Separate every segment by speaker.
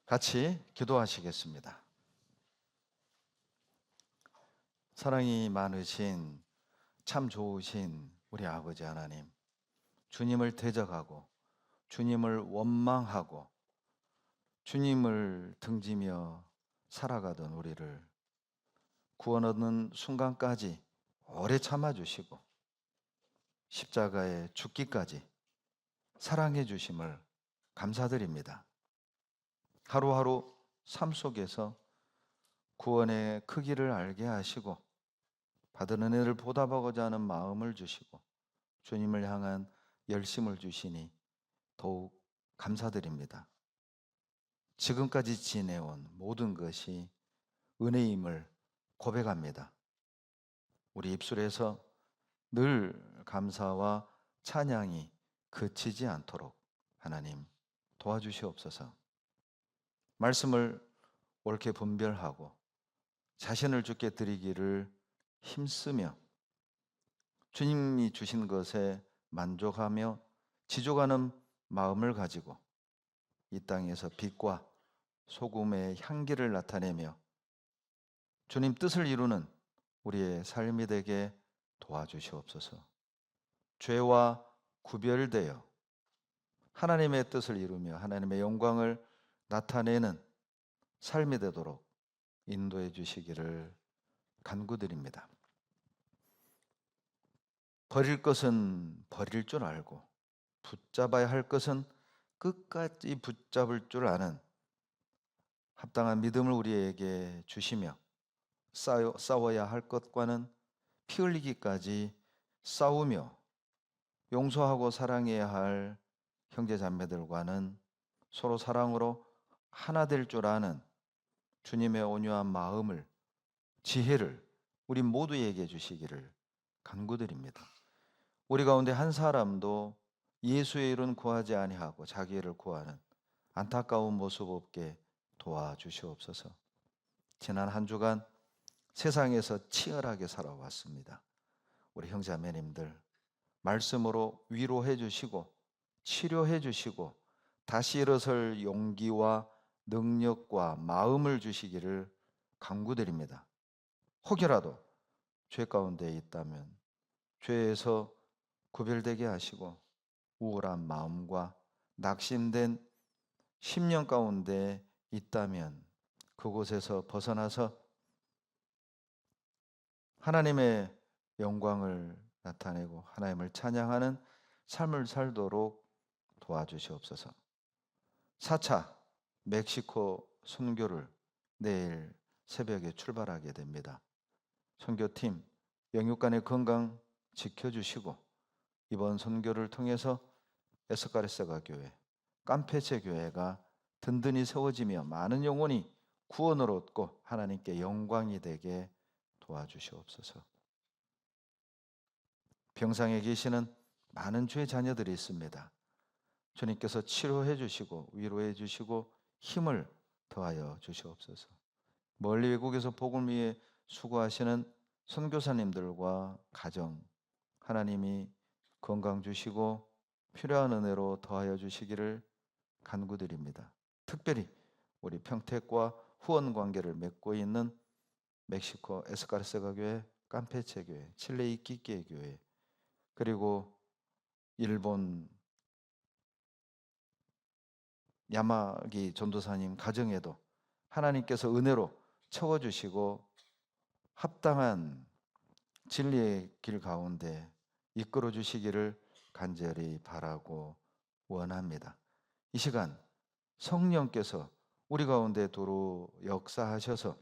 Speaker 1: 같이 기도하시겠습니다. 사랑이 많으신 참 좋으신 우리 아버지 하나님, 주님을 대적하고 주님을 원망하고 주님을 등지며 살아가던 우리를 구원 얻는 순간까지 오래 참아주시고 십자가에 죽기까지 사랑해 주심을 감사드립니다. 하루하루 삶 속에서 구원의 크기를 알게 하시고 받은 은혜를 보답하고자 하는 마음을 주시고 주님을 향한 열심을 주시니 더욱 감사드립니다. 지금까지 지내온 모든 것이 은혜임을 고백합니다. 우리 입술에서 늘 감사와 찬양이 그치지 않도록 하나님 도와주시옵소서. 말씀을 옳게 분별하고 자신을 주께 드리기를 힘쓰며 주님이 주신 것에 만족하며 지족하는 마음을 가지고 이 땅에서 빛과 소금의 향기를 나타내며 주님 뜻을 이루는 우리의 삶이 되게 도와주시옵소서. 죄와 구별되어 하나님의 뜻을 이루며 하나님의 영광을 나타내는 삶이 되도록 인도해 주시기를 간구드립니다. 버릴 것은 버릴 줄 알고 붙잡아야 할 것은 끝까지 붙잡을 줄 아는 합당한 믿음을 우리에게 주시며 싸워야 할 것과는 피 흘리기까지 싸우며 용서하고 사랑해야 할 형제 자매들과는 서로 사랑으로 하나 될 줄 아는 주님의 온유한 마음을, 지혜를 우리 모두에게 주시기를 간구드립니다. 우리 가운데 한 사람도 예수의 일은 구하지 아니하고 자기를 구하는 안타까운 모습 없게 도와주시옵소서. 지난 한 주간 세상에서 치열하게 살아왔습니다. 우리 형제자매님들 말씀으로 위로해 주시고 치료해 주시고 다시 일어설 용기와 능력과 마음을 주시기를 간구드립니다. 혹여라도 죄 가운데 있다면 죄에서 구별되게 하시고 우울한 마음과 낙심된 심령 가운데 있다면 그곳에서 벗어나서 하나님의 영광을 나타내고 하나님을 찬양하는 삶을 살도록 도와주시옵소서. 4차 멕시코 선교를 내일 새벽에 출발하게 됩니다. 선교팀 영육간의 건강 지켜주시고 이번 선교를 통해서 에스카레세가 교회, 깜페체 교회가 든든히 세워지며 많은 영혼이 구원을 얻고 하나님께 영광이 되게 도와주시옵소서. 병상에 계시는 많은 주의 자녀들이 있습니다. 주님께서 치료해 주시고 위로해 주시고 힘을 더하여 주시옵소서. 멀리 외국에서 복음을 위해 수고하시는 선교사님들과 가정 하나님이 건강 주시고 필요한 은혜로 더하여 주시기를 간구드립니다. 특별히 우리 평택과 후원 관계를 맺고 있는 멕시코 에스카르세가 교회, 깜페체 교회, 칠레 이끼끼 교회, 그리고 일본 야마기 전도사님 가정에도 하나님께서 은혜로 채워주시고 합당한 진리의 길 가운데 이끌어 주시기를 간절히 바라고 원합니다. 이 시간 성령께서 우리 가운데 도로 역사하셔서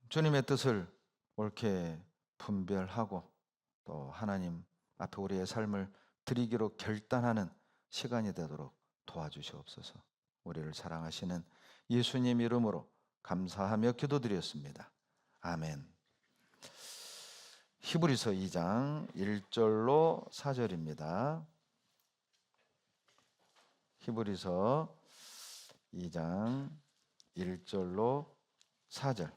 Speaker 1: 주님의 뜻을 옳게 분별하고 또 하나님 앞에 우리의 삶을 드리기로 결단하는 시간이 되도록 도와주시옵소서. 우리를 사랑하시는 예수님 이름으로 감사하며 기도드렸습니다. 아멘. 히브리서 2장 1절로 4절입니다. 히브리서 2장 1절로 4절.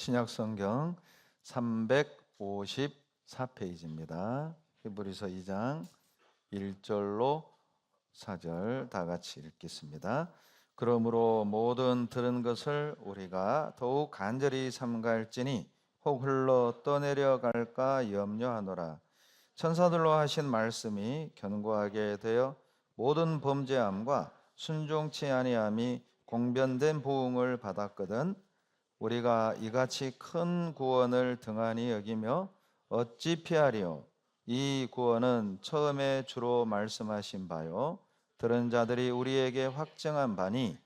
Speaker 1: 신약성경 354페이지입니다. 히브리서 2장 1절로 4절 다 같이 읽겠습니다. 그러므로 모든 들은 것을 우리가 더욱 간절히 삼갈지니 혹 흘러 떠내려갈까 염려하노라. 천사들로 하신 말씀이 견고하게 되어 모든 범죄함과 순종치 아니함이 공변된 보응을 받았거든 우리가 이같이 큰 구원을 등한히 여기며 어찌 피하리요? 이 구원은 처음에 주로 말씀하신 바요 들은 자들이 우리에게 확증한 바니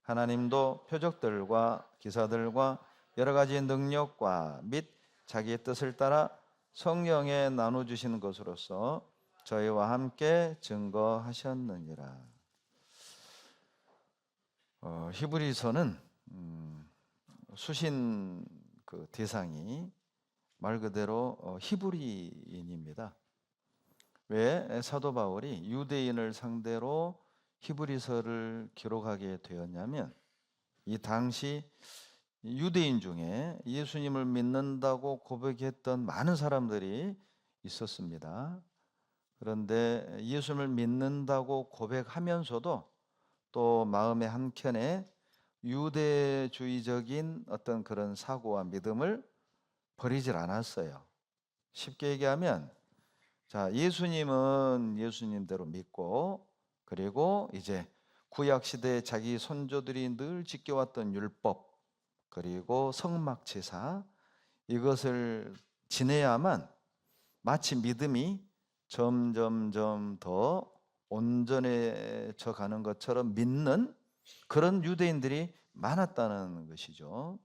Speaker 1: 하나님도 표적들과 기사들과 여러 가지 능력과 및 자기의 뜻을 따라 성령에 나눠주신 것으로서 저희와 함께 증거하셨느니라. 히브리서는 수신 그 대상이 말 그대로 히브리인입니다. 왜 사도 바울이 유대인을 상대로 히브리서를 기록하게 되었냐면 이 당시 유대인 중에 예수님을 믿는다고 고백했던 많은 사람들이 있었습니다. 그런데 예수님을 믿는다고 고백하면서도 또 마음의 한켠에 유대주의적인 어떤 그런 사고와 믿음을 버리질 않았어요. 쉽게 얘기하면 자, 예수님은 예수님대로 믿고 그리고 이제 구약 시대에 자기 선조들이 늘 지켜왔던 율법 그리고 성막 제사 이것을 지내야만 마치 믿음이 점점점 더 온전해져 가는 것처럼 믿는 그런 유대인들이 많았다는 것이죠.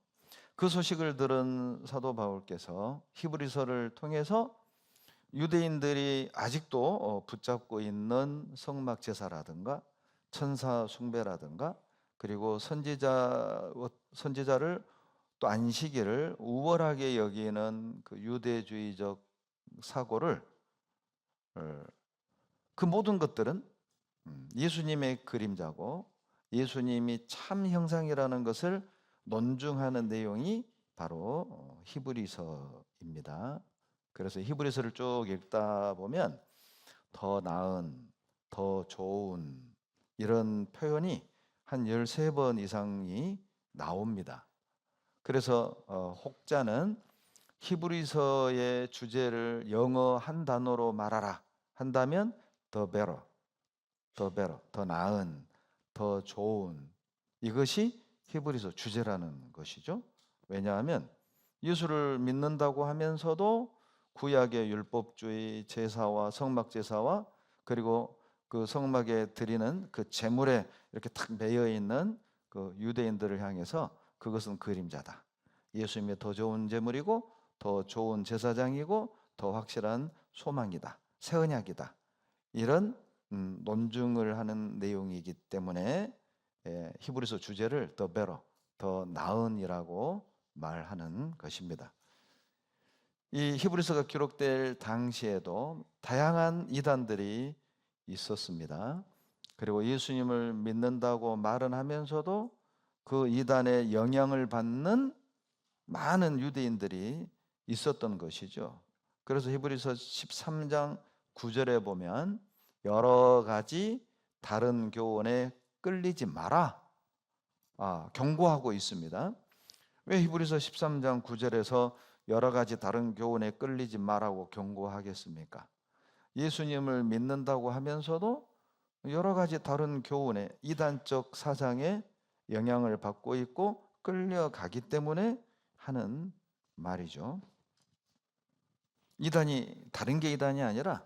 Speaker 1: 그 소식을 들은 사도 바울께서 히브리서를 통해서 유대인들이 아직도 붙잡고 있는 성막 제사라든가 천사 숭배라든가 그리고 선지자를 또 안식일을 우월하게 여기는 그 유대주의적 사고를 그 모든 것들은 예수님의 그림자고 예수님이 참 형상이라는 것을 논증하는 내용이 바로 히브리서입니다. 그래서 히브리서를 쭉 읽다 보면 더 나은, 더 좋은 이런 표현이 한 13번 이상이 나옵니다. 그래서 혹자는 히브리서의 주제를 영어 한 단어로 말하라 한다면 the better, 더 나은, 더 좋은 이것이 히브리서 주제라는 것이죠. 왜냐하면 예수를 믿는다고 하면서도 구약의 율법주의 제사와 성막 제사와 그리고 그 성막에 드리는 그 제물에 이렇게 탁 매여 있는 그 유대인들을 향해서 그것은 그림자다. 예수님의 더 좋은 제물이고 더 좋은 제사장이고 더 확실한 소망이다. 새 언약이다. 이런 논증을 하는 내용이기 때문에 히브리서 주제를 더 better, 더 나은이라고 말하는 것입니다. 이 히브리서가 기록될 당시에도 다양한 이단들이 있었습니다. 그리고 예수님을 믿는다고 말은 하면서도 그 이단의 영향을 받는 많은 유대인들이 있었던 것이죠. 그래서 히브리서 13장 9절에 보면 여러 가지 다른 교훈에 끌리지 마라 경고하고 있습니다. 왜 히브리서 13장 9절에서 여러 가지 다른 교훈에 끌리지 마라고 경고하겠습니까? 예수님을 믿는다고 하면서도 여러 가지 다른 교훈에 이단적 사상에 영향을 받고 있고 끌려가기 때문에 하는 말이죠. 이단이 다른 게 이단이 아니라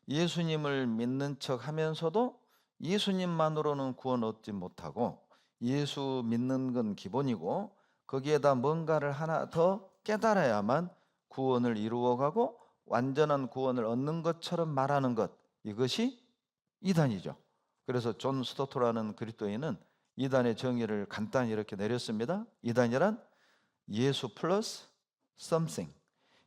Speaker 1: 예수님을 믿는 척 하면서도 예수님만으로는 구원 얻지 못하고 예수 믿는 건 기본이고 거기에다 뭔가를 하나 더 깨달아야만 구원을 이루어가고 완전한 구원을 얻는 것처럼 말하는 것 이것이 이단이죠. 그래서 존 스토트라는 그리스도인은 이단의 정의를 간단히 이렇게 내렸습니다. 이단이란 예수 플러스 something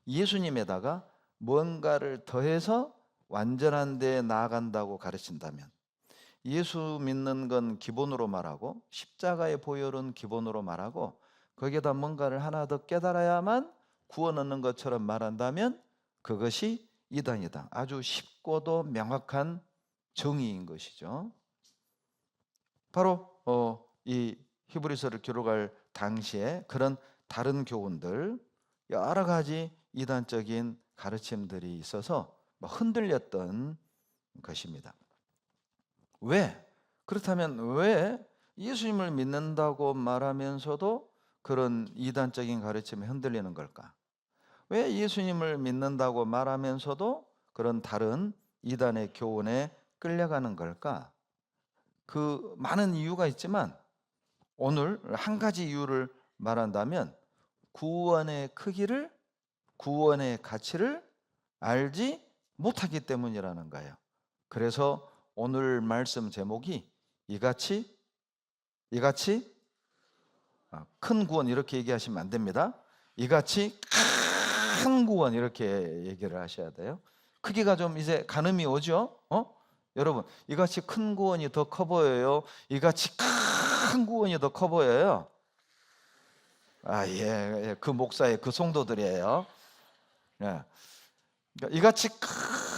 Speaker 1: 예수님에다가 뭔가를 더해서 완전한 데 나아간다고 가르친다면 예수 믿는 건 기본으로 말하고 십자가의 보혈은 기본으로 말하고 거기에다 뭔가를 하나 더 깨달아야만 구원 얻는 것처럼 말한다면 그것이 이단이다. 아주 쉽고도 명확한 정의인 것이죠. 바로 이 히브리서를 기록할 당시에 그런 다른 교훈들, 여러 가지 이단적인 가르침들이 있어서 흔들렸던 것입니다. 왜? 그렇다면 왜 예수님을 믿는다고 말하면서도 그런 이단적인 가르침에 흔들리는 걸까? 왜 예수님을 믿는다고 말하면서도 그런 다른 이단의 교훈에 끌려가는 걸까? 그 많은 이유가 있지만 오늘 한 가지 이유를 말한다면 구원의 크기를, 구원의 가치를 알지 못하기 때문이라는 거예요. 그래서 오늘 말씀 제목이 이같이 큰 구원, 이렇게 얘기하시면 안 됩니다. 이같이 큰 구원, 이렇게 얘기를 하셔야 돼요. 크기가 좀 이제 가늠이 오죠? 여러분, 이같이 큰 구원이 더 커 보여요? 이같이 큰 구원이 더 커 보여요? 예. 그 목사의 그 성도들이에요. 예. 그러니까 이같이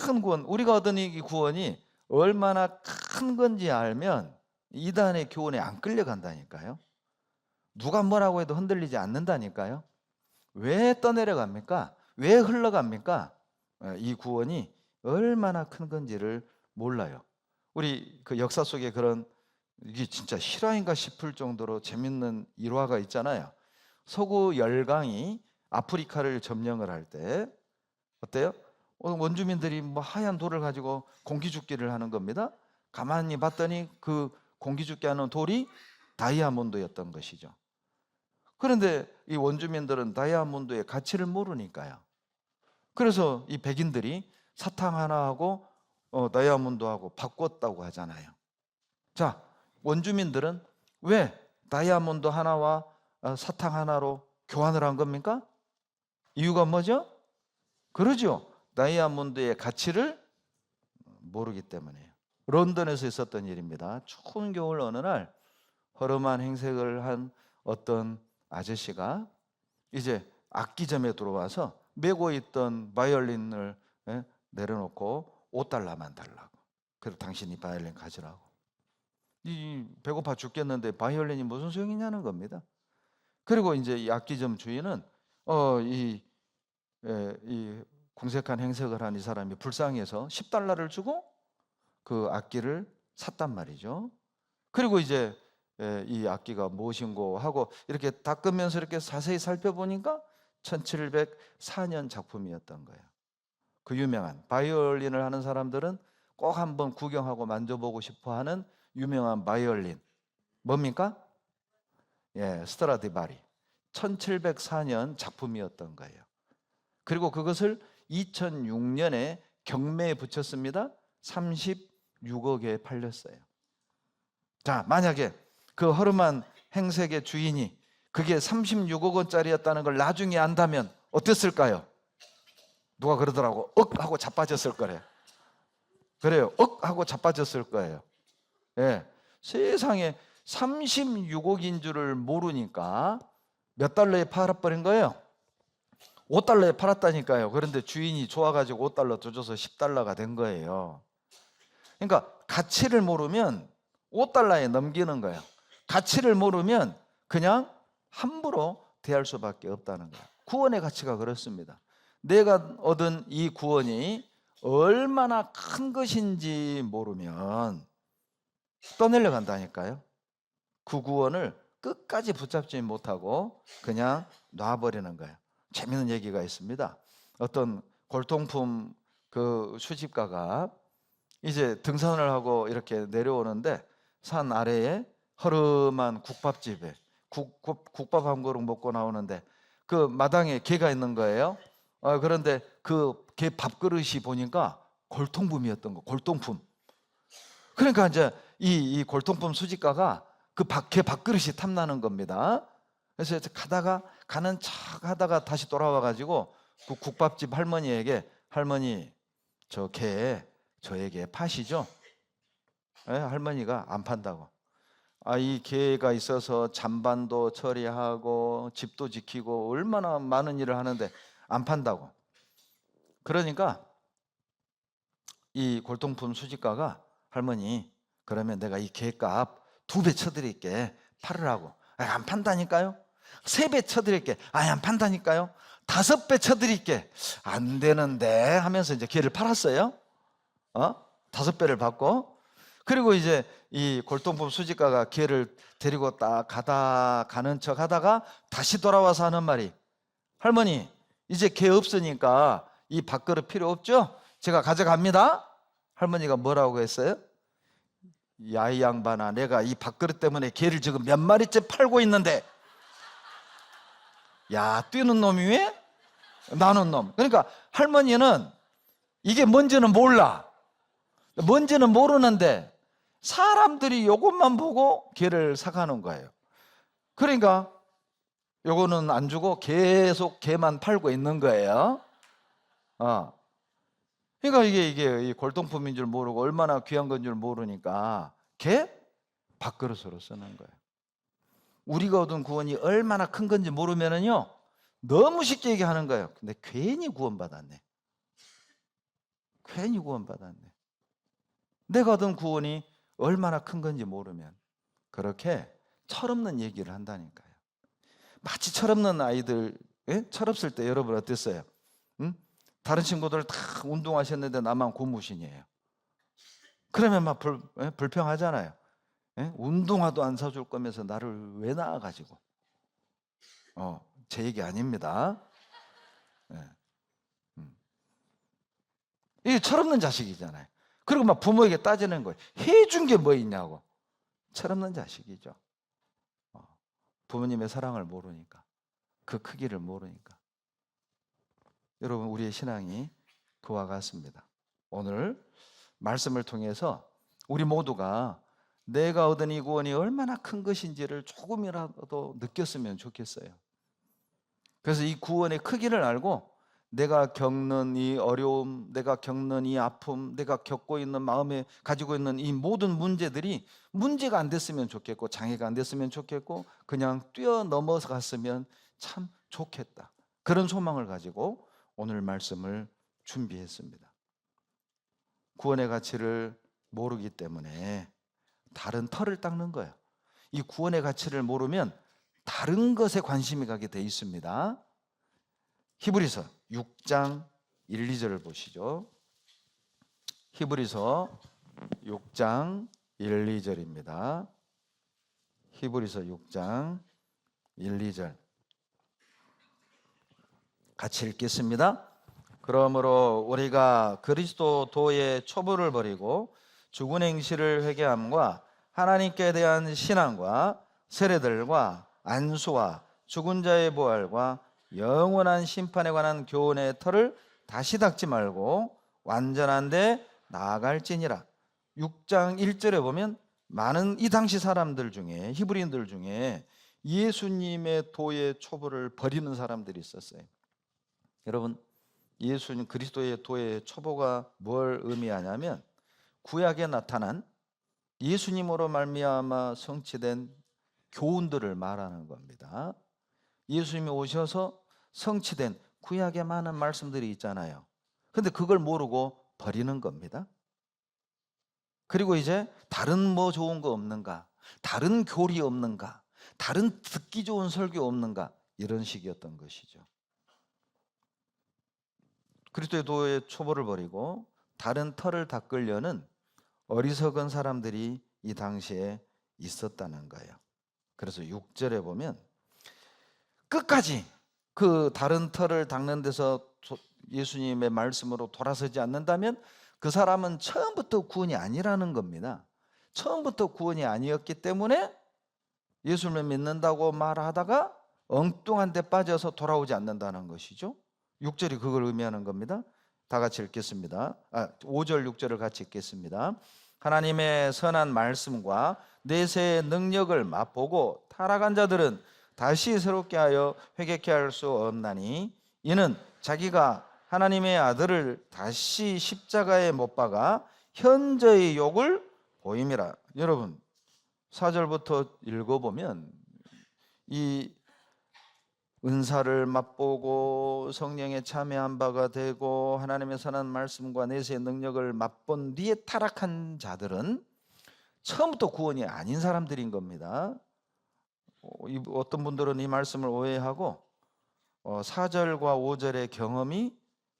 Speaker 1: 큰 구원, 우리가 얻은 이 구원이 얼마나 큰 건지 알면 이단의 교훈에 안 끌려간다니까요. 누가 뭐라고 해도 흔들리지 않는다니까요. 왜 떠내려갑니까? 왜 흘러갑니까? 이 구원이 얼마나 큰 건지를 몰라요. 우리 그 역사 속에 그런, 이게 진짜 실화인가 싶을 정도로 재밌는 일화가 있잖아요. 서구 열강이 아프리카를 점령을 할 때 어때요? 원주민들이 뭐 하얀 돌을 가지고 공기죽기를 하는 겁니다. 가만히 봤더니 그 공기죽기 하는 돌이 다이아몬드였던 것이죠. 그런데 이 원주민들은 다이아몬드의 가치를 모르니까요. 그래서 이 백인들이 사탕 하나하고 다이아몬드하고 바꿨다고 하잖아요. 자, 원주민들은 왜 다이아몬드 하나와 사탕 하나로 교환을 한 겁니까? 이유가 뭐죠? 그러죠. 다이아몬드의 가치를 모르기 때문이에요. 런던에서 있었던 일입니다. 추운 겨울 어느 날 허름한 행색을 한 어떤 아저씨가 이제 악기점에 들어와서 메고 있던 바이올린을 내려놓고 $5만 달라고. 그래서 당신이 바이올린 가지라고. 이 배고파 죽겠는데 바이올린이 무슨 소용이냐는 겁니다. 그리고 이제 이 악기점 주인은 이 궁색한 행색을 한 이 사람이 불쌍해서 $10를 주고 그 악기를 샀단 말이죠. 그리고 이제 이 악기가 무엇인고 하고 이렇게 닦으면서 이렇게 자세히 살펴보니까 1704년 작품이었던 거예요. 그 유명한 바이올린을 하는 사람들은 꼭 한번 구경하고 만져보고 싶어하는 유명한 바이올린 뭡니까? 스트라디바리. 1704년 작품이었던 거예요. 그리고 그것을 2006년에 경매에 붙였습니다. 36억에 팔렸어요. 자, 만약에 그 허름한 행색의 주인이 그게 36억 원짜리였다는 걸 나중에 안다면 어땠을까요? 누가 그러더라고. 하고 자빠졌을 거래요. 그래요. 하고 자빠졌을 거예요. 세상에 36억인 줄을 모르니까 몇 달러에 팔아버린 거예요? $5에 팔았다니까요. 그런데 주인이 좋아가지고 $5 더 줘서 $10가 된 거예요. 그러니까 가치를 모르면 $5에 넘기는 거예요. 가치를 모르면 그냥 함부로 대할 수밖에 없다는 거예요. 구원의 가치가 그렇습니다. 내가 얻은 이 구원이 얼마나 큰 것인지 모르면 떠내려 간다니까요. 그 구원을 끝까지 붙잡지 못하고 그냥 놔버리는 거예요. 재밌는 얘기가 있습니다. 어떤 골동품 그 수집가가 이제 등산을 하고 이렇게 내려오는데 산 아래에 허름한 국밥집에 국밥 한 그릇 먹고 나오는데 그 마당에 개가 있는 거예요. 그런데 그 개 밥그릇이 보니까 골동품이었던 거, 골동품. 그러니까 이제 이 골동품 수집가가 그 개 밥그릇이 탐나는 겁니다. 그래서 가는 척 하다가 다시 돌아와 가지고 그 국밥집 할머니에게, 할머니 저 개 저에게 파시죠? 할머니가 안 판다고. 이 개가 있어서 잔반도 처리하고 집도 지키고 얼마나 많은 일을 하는데 안 판다고. 그러니까 이 골동품 수집가가 할머니, 그러면 내가 이 개값 2배 쳐드릴게. 팔으라고. 안 판다니까요. 3배 쳐드릴게. 안 판다니까요. 5배 쳐드릴게. 안 되는데 하면서 이제 개를 팔았어요. 5배를 받고. 그리고 이제 이 골동품 수집가가 개를 데리고 딱 가는 척 하다가 다시 돌아와서 하는 말이, 할머니, 이제 개 없으니까 이 밥그릇 필요 없죠? 제가 가져갑니다. 할머니가 뭐라고 했어요? 야, 이 양반아, 내가 이 밥그릇 때문에 개를 지금 몇 마리째 팔고 있는데, 야, 뛰는 놈이 왜? 나는 놈. 그러니까 할머니는 이게 뭔지는 몰라. 뭔지는 모르는데 사람들이 요것만 보고 개를 사가는 거예요. 그러니까 요거는 안 주고 계속 개만 팔고 있는 거예요. 그러니까 이게 골동품인 줄 모르고 얼마나 귀한 건 줄 모르니까 개? 밥그릇으로 쓰는 거예요. 우리가 얻은 구원이 얼마나 큰 건지 모르면은요, 너무 쉽게 얘기하는 거예요. 근데 괜히 구원받았네. 괜히 구원받았네. 내가 얻은 구원이 얼마나 큰 건지 모르면 그렇게 철없는 얘기를 한다니까요. 마치 철없는 아이들, 철없을 때 여러분 어땠어요? 다른 친구들 다 운동하셨는데 나만 고무신이에요. 그러면 막 불평하잖아요. 운동화도 안 사줄 거면서 나를 왜 낳아가지고. 제 얘기 아닙니다. 이게 철없는 자식이잖아요. 그리고 막 부모에게 따지는 거예요. 해준 게 뭐 있냐고. 철없는 자식이죠. 부모님의 사랑을 모르니까, 그 크기를 모르니까. 여러분, 우리의 신앙이 그와 같습니다. 오늘 말씀을 통해서 우리 모두가 내가 얻은 이 구원이 얼마나 큰 것인지를 조금이라도 느꼈으면 좋겠어요. 그래서 이 구원의 크기를 알고 내가 겪는 이 어려움, 내가 겪는 이 아픔, 내가 겪고 있는 마음에 가지고 있는 이 모든 문제들이 문제가 안 됐으면 좋겠고, 장애가 안 됐으면 좋겠고, 그냥 뛰어넘어서 갔으면 참 좋겠다. 그런 소망을 가지고 오늘 말씀을 준비했습니다. 구원의 가치를 모르기 때문에 다른 털을 닦는 거예요. 이 구원의 가치를 모르면 다른 것에 관심이 가게 돼 있습니다. 히브리서 6장 1, 2절을 보시죠. 히브리서 6장 1, 2절입니다. 히브리서 6장 1, 2절 같이 읽겠습니다. 그러므로 우리가 그리스도 도의 초부를 버리고 죽은 행실을 회개함과 하나님께 대한 신앙과 세례들과 안수와 죽은 자의 부활과 영원한 심판에 관한 교훈의 털을 다시 닦지 말고 완전한 데 나아갈지니라. 6장 1절에 보면 많은 이 당시 사람들 중에, 히브리인들 중에 예수님의 도의 초보를 버리는 사람들이 있었어요. 여러분, 예수님 그리스도의 도의 초보가 뭘 의미하냐면 구약에 나타난 예수님으로 말미암아 성취된 교훈들을 말하는 겁니다. 예수님이 오셔서 성취된 구약에 많은 말씀들이 있잖아요. 근데 그걸 모르고 버리는 겁니다. 그리고 이제 다른 뭐 좋은 거 없는가? 다른 교리 없는가? 다른 듣기 좋은 설교 없는가? 이런 식이었던 것이죠. 그리스도의 도의 초보를 버리고 다른 털을 닦으려는 어리석은 사람들이 이 당시에 있었다는 거예요. 그래서 6절에 보면 끝까지 그 다른 털을 닦는 데서 예수님의 말씀으로 돌아서지 않는다면 그 사람은 처음부터 구원이 아니라는 겁니다. 처음부터 구원이 아니었기 때문에 예수님을 믿는다고 말하다가 엉뚱한 데 빠져서 돌아오지 않는다는 것이죠. 6절이 그걸 의미하는 겁니다. 다 같이 읽겠습니다. 5절 6절을 같이 읽겠습니다. 하나님의 선한 말씀과 내세의 능력을 맛보고 타락한 자들은 다시 새롭게 하여 회개케 할 수 없나니 이는 자기가 하나님의 아들을 다시 십자가에 못 박아 현저의 욕을 보임이라. 여러분, 4절부터 읽어보면 이 은사를 맛보고 성령에 참여한 바가 되고 하나님의 선한 말씀과 내세의 능력을 맛본 뒤에 타락한 자들은 처음부터 구원이 아닌 사람들인 겁니다. 어떤 분들은 이 말씀을 오해하고 4절과 5절의 경험이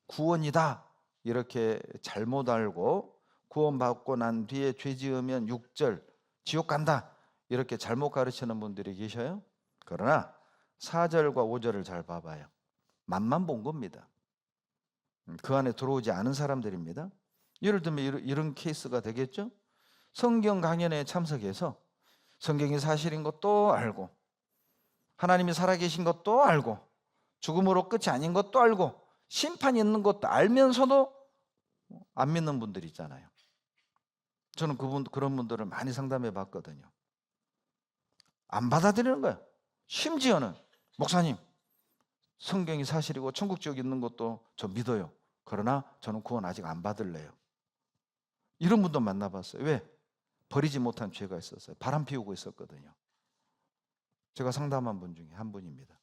Speaker 1: 구원이다 이렇게 잘못 알고 구원받고 난 뒤에 죄 지으면 6절 지옥 간다 이렇게 잘못 가르치는 분들이 계셔요. 그러나 4절과 5절을 잘 봐봐요. 맛만 본 겁니다. 그 안에 들어오지 않은 사람들입니다. 예를 들면 이런 케이스가 되겠죠. 성경 강연에 참석해서 성경이 사실인 것도 알고 하나님이 살아계신 것도 알고 죽음으로 끝이 아닌 것도 알고 심판이 있는 것도 알면서도 안 믿는 분들 있잖아요. 저는 그런 분들을 많이 상담해 봤거든요. 안 받아들이는 거예요. 심지어는 목사님 성경이 사실이고 천국 지옥 있는 것도 저 믿어요. 그러나 저는 구원 아직 안 받을래요. 이런 분도 만나봤어요. 왜? 버리지 못한 죄가 있었어요. 바람 피우고 있었거든요. 제가 상담한 분 중에 한 분입니다.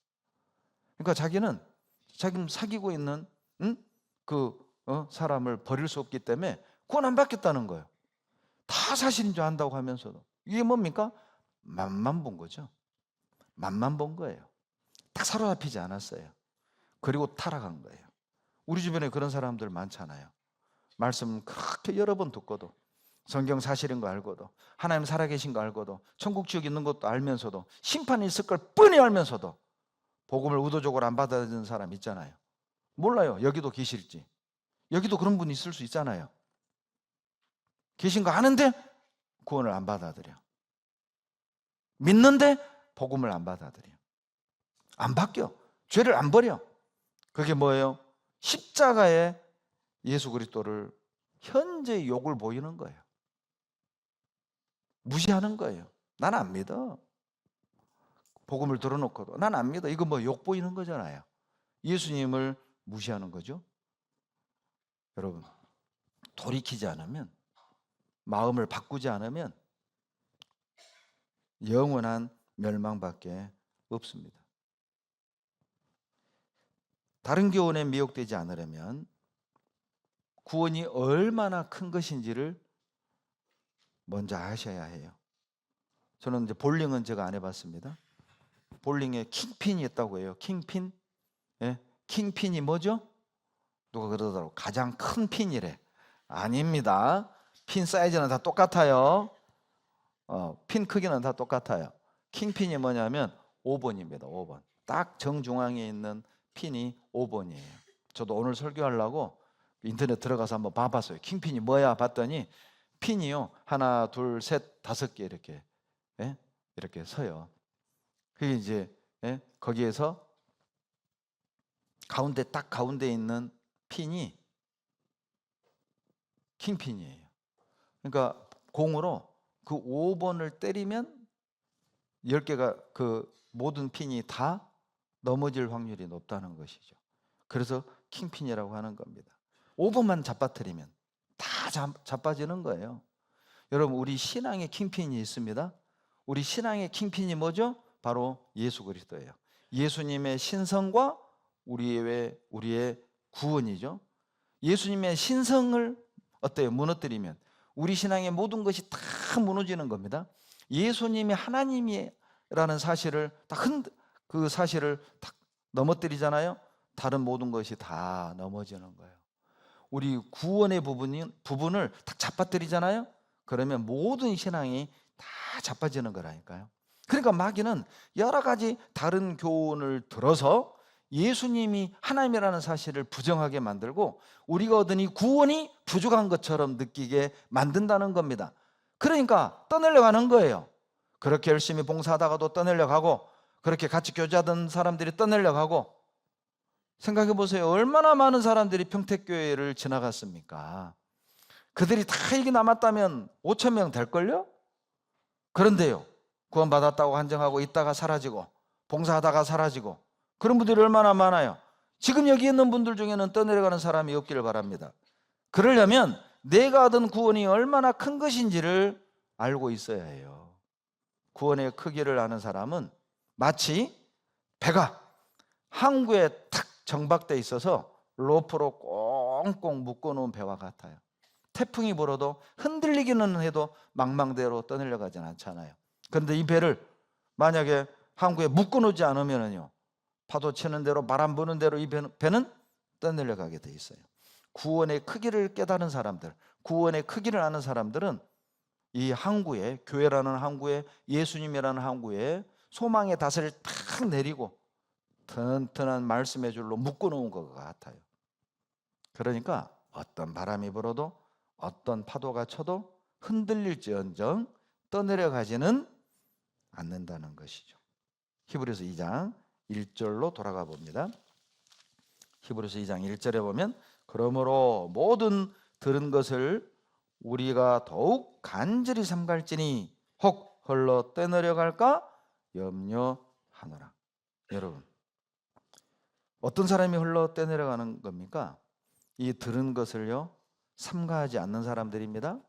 Speaker 1: 그러니까 자기는 사귀고 있는 사람을 버릴 수 없기 때문에 구원 안 받겠다는 거예요. 다 사실인 줄 안다고 하면서도. 이게 뭡니까? 맛만 본 거죠. 맛만 본 거예요. 딱 사로잡히지 않았어요. 그리고 타락한 거예요. 우리 주변에 그런 사람들 많잖아요. 말씀 그렇게 여러 번 듣고도 성경 사실인 거 알고도 하나님 살아계신 거 알고도 천국 지옥 있는 것도 알면서도 심판이 있을 걸 뻔히 알면서도 복음을 의도적으로 안 받아들이는 사람 있잖아요. 몰라요. 여기도 계실지. 여기도 그런 분이 있을 수 있잖아요. 계신 거 아는데 구원을 안 받아들여. 믿는데 복음을 안 받아들여. 안 바뀌어. 죄를 안 버려. 그게 뭐예요? 십자가에 예수 그리스도를 현재 욕을 보이는 거예요. 무시하는 거예요. 난 안 믿어. 복음을 들어놓고도 난 안 믿어. 이거 뭐 욕 보이는 거잖아요. 예수님을 무시하는 거죠. 여러분, 돌이키지 않으면, 마음을 바꾸지 않으면 영원한 멸망밖에 없습니다. 다른 교훈에 미혹되지 않으려면 구원이 얼마나 큰 것인지를 먼저 아셔야 해요. 저는 이제 볼링은 제가 안 해봤습니다. 볼링에 킹핀이 있다고 해요. 킹핀? 예? 킹핀이 뭐죠? 누가 그러더라고. 가장 큰 핀이래. 아닙니다. 핀 사이즈는 다 똑같아요. 핀 크기는 다 똑같아요. 킹핀이 뭐냐면 5번입니다. 5번. 딱 정중앙에 있는 핀이 5번이에요. 저도 오늘 설교하려고 인터넷 들어가서 한번 봐봤어요. 킹핀이 뭐야 봤더니 핀이요. 하나, 둘, 셋, 5개 이렇게 이렇게 서요. 그게 이제 거기에서 딱 가운데 있는 핀이 킹핀이에요. 그러니까 공으로 그 5번을 때리면 10개가 그 모든 핀이 다 넘어질 확률이 높다는 것이죠. 그래서 킹핀이라고 하는 겁니다. 5번만 잡아뜨리면 다 자빠지는 거예요. 여러분, 우리 신앙의 킹핀이 있습니다. 우리 신앙의 킹핀이 뭐죠? 바로 예수 그리스도예요. 예수님의 신성과 우리의 구원이죠. 예수님의 신성을 어때요? 무너뜨리면 우리 신앙의 모든 것이 다 무너지는 겁니다. 예수님이 하나님이라는 사실을 그 사실을 딱 넘어뜨리잖아요. 다른 모든 것이 다 넘어지는 거예요. 우리 구원의 부분을 딱 잡아뜨리잖아요. 그러면 모든 신앙이 다 자빠지는 거라니까요. 그러니까 마귀는 여러 가지 다른 교훈을 들어서 예수님이 하나님이라는 사실을 부정하게 만들고 우리가 얻은 이 구원이 부족한 것처럼 느끼게 만든다는 겁니다. 그러니까 떠내려 가는 거예요. 그렇게 열심히 봉사하다가도 떠내려 가고, 그렇게 같이 교제하던 사람들이 떠내려 가고. 생각해 보세요. 얼마나 많은 사람들이 평택교회를 지나갔습니까? 그들이 다 여기 남았다면 5천 명 될걸요? 그런데요, 구원받았다고 한정하고 있다가 사라지고 봉사하다가 사라지고 그런 분들이 얼마나 많아요. 지금 여기 있는 분들 중에는 떠내려가는 사람이 없기를 바랍니다. 그러려면 내가 얻은 구원이 얼마나 큰 것인지를 알고 있어야 해요. 구원의 크기를 아는 사람은 마치 배가 항구에 탁 정박돼 있어서 로프로 꽁꽁 묶어놓은 배와 같아요. 태풍이 불어도 흔들리기는 해도 망망대로 떠내려가진 않잖아요. 그런데 이 배를 만약에 항구에 묶어놓지 않으면요, 파도 치는 대로 바람 부는 대로 이 배는 떠내려가게 돼 있어요. 구원의 크기를 깨달은 사람들, 구원의 크기를 아는 사람들은 이 항구에, 교회라는 항구에, 예수님이라는 항구에 소망의 닷을 탁 내리고 튼튼한 말씀의 줄로 묶어놓은 것 같아요. 그러니까 어떤 바람이 불어도 어떤 파도가 쳐도 흔들릴지언정 떠내려가지는 않는다는 것이죠. 히브리서 2장 1절로 돌아가 봅니다. 히브리서 2장 1절에 보면 그러므로 모든 들은 것을 우리가 더욱 간절히 삼갈지니 혹 흘러 떠내려갈까 염려하노라. 여러분, 어떤 사람이 흘러 떠내려가는 겁니까? 이 들은 것을요 삼가하지 않는 사람들입니다.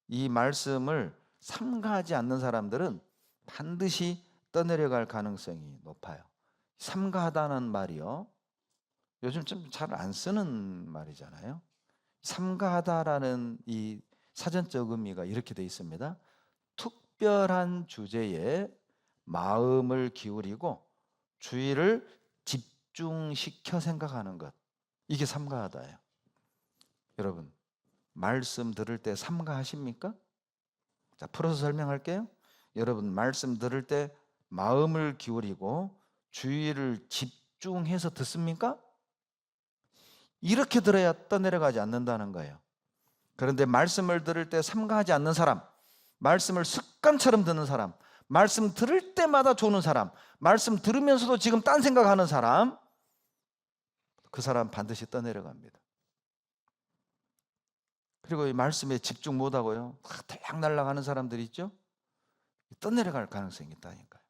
Speaker 1: 이 말씀을 삼가하지 않는 사람들은 반드시 떠내려갈 가능성이 높아요. 삼가하다는 말이요, 요즘 좀 잘 안 쓰는 말이잖아요. 삼가하다라는 이 사전적 의미가 이렇게 되어 있습니다. 특별한 주제에 마음을 기울이고 주의를 집중시켜 생각하는 것, 이게 삼가하다예요. 여러분, 말씀 들을 때 삼가하십니까? 자, 풀어서 설명할게요. 여러분, 말씀 들을 때 마음을 기울이고 주의를 집중해서 듣습니까? 이렇게 들어야 떠내려가지 않는다는 거예요. 그런데 말씀을 들을 때 삼가하지 않는 사람, 말씀을 습관처럼 듣는 사람, 말씀 들을 때마다 조는 사람, 말씀 들으면서도 지금 딴 생각하는 사람, 그 사람 반드시 떠내려갑니다. 그리고 이 말씀에 집중 못하고요 들락날락하는 사람들 있죠? 떠내려갈 가능성이 있다니까요.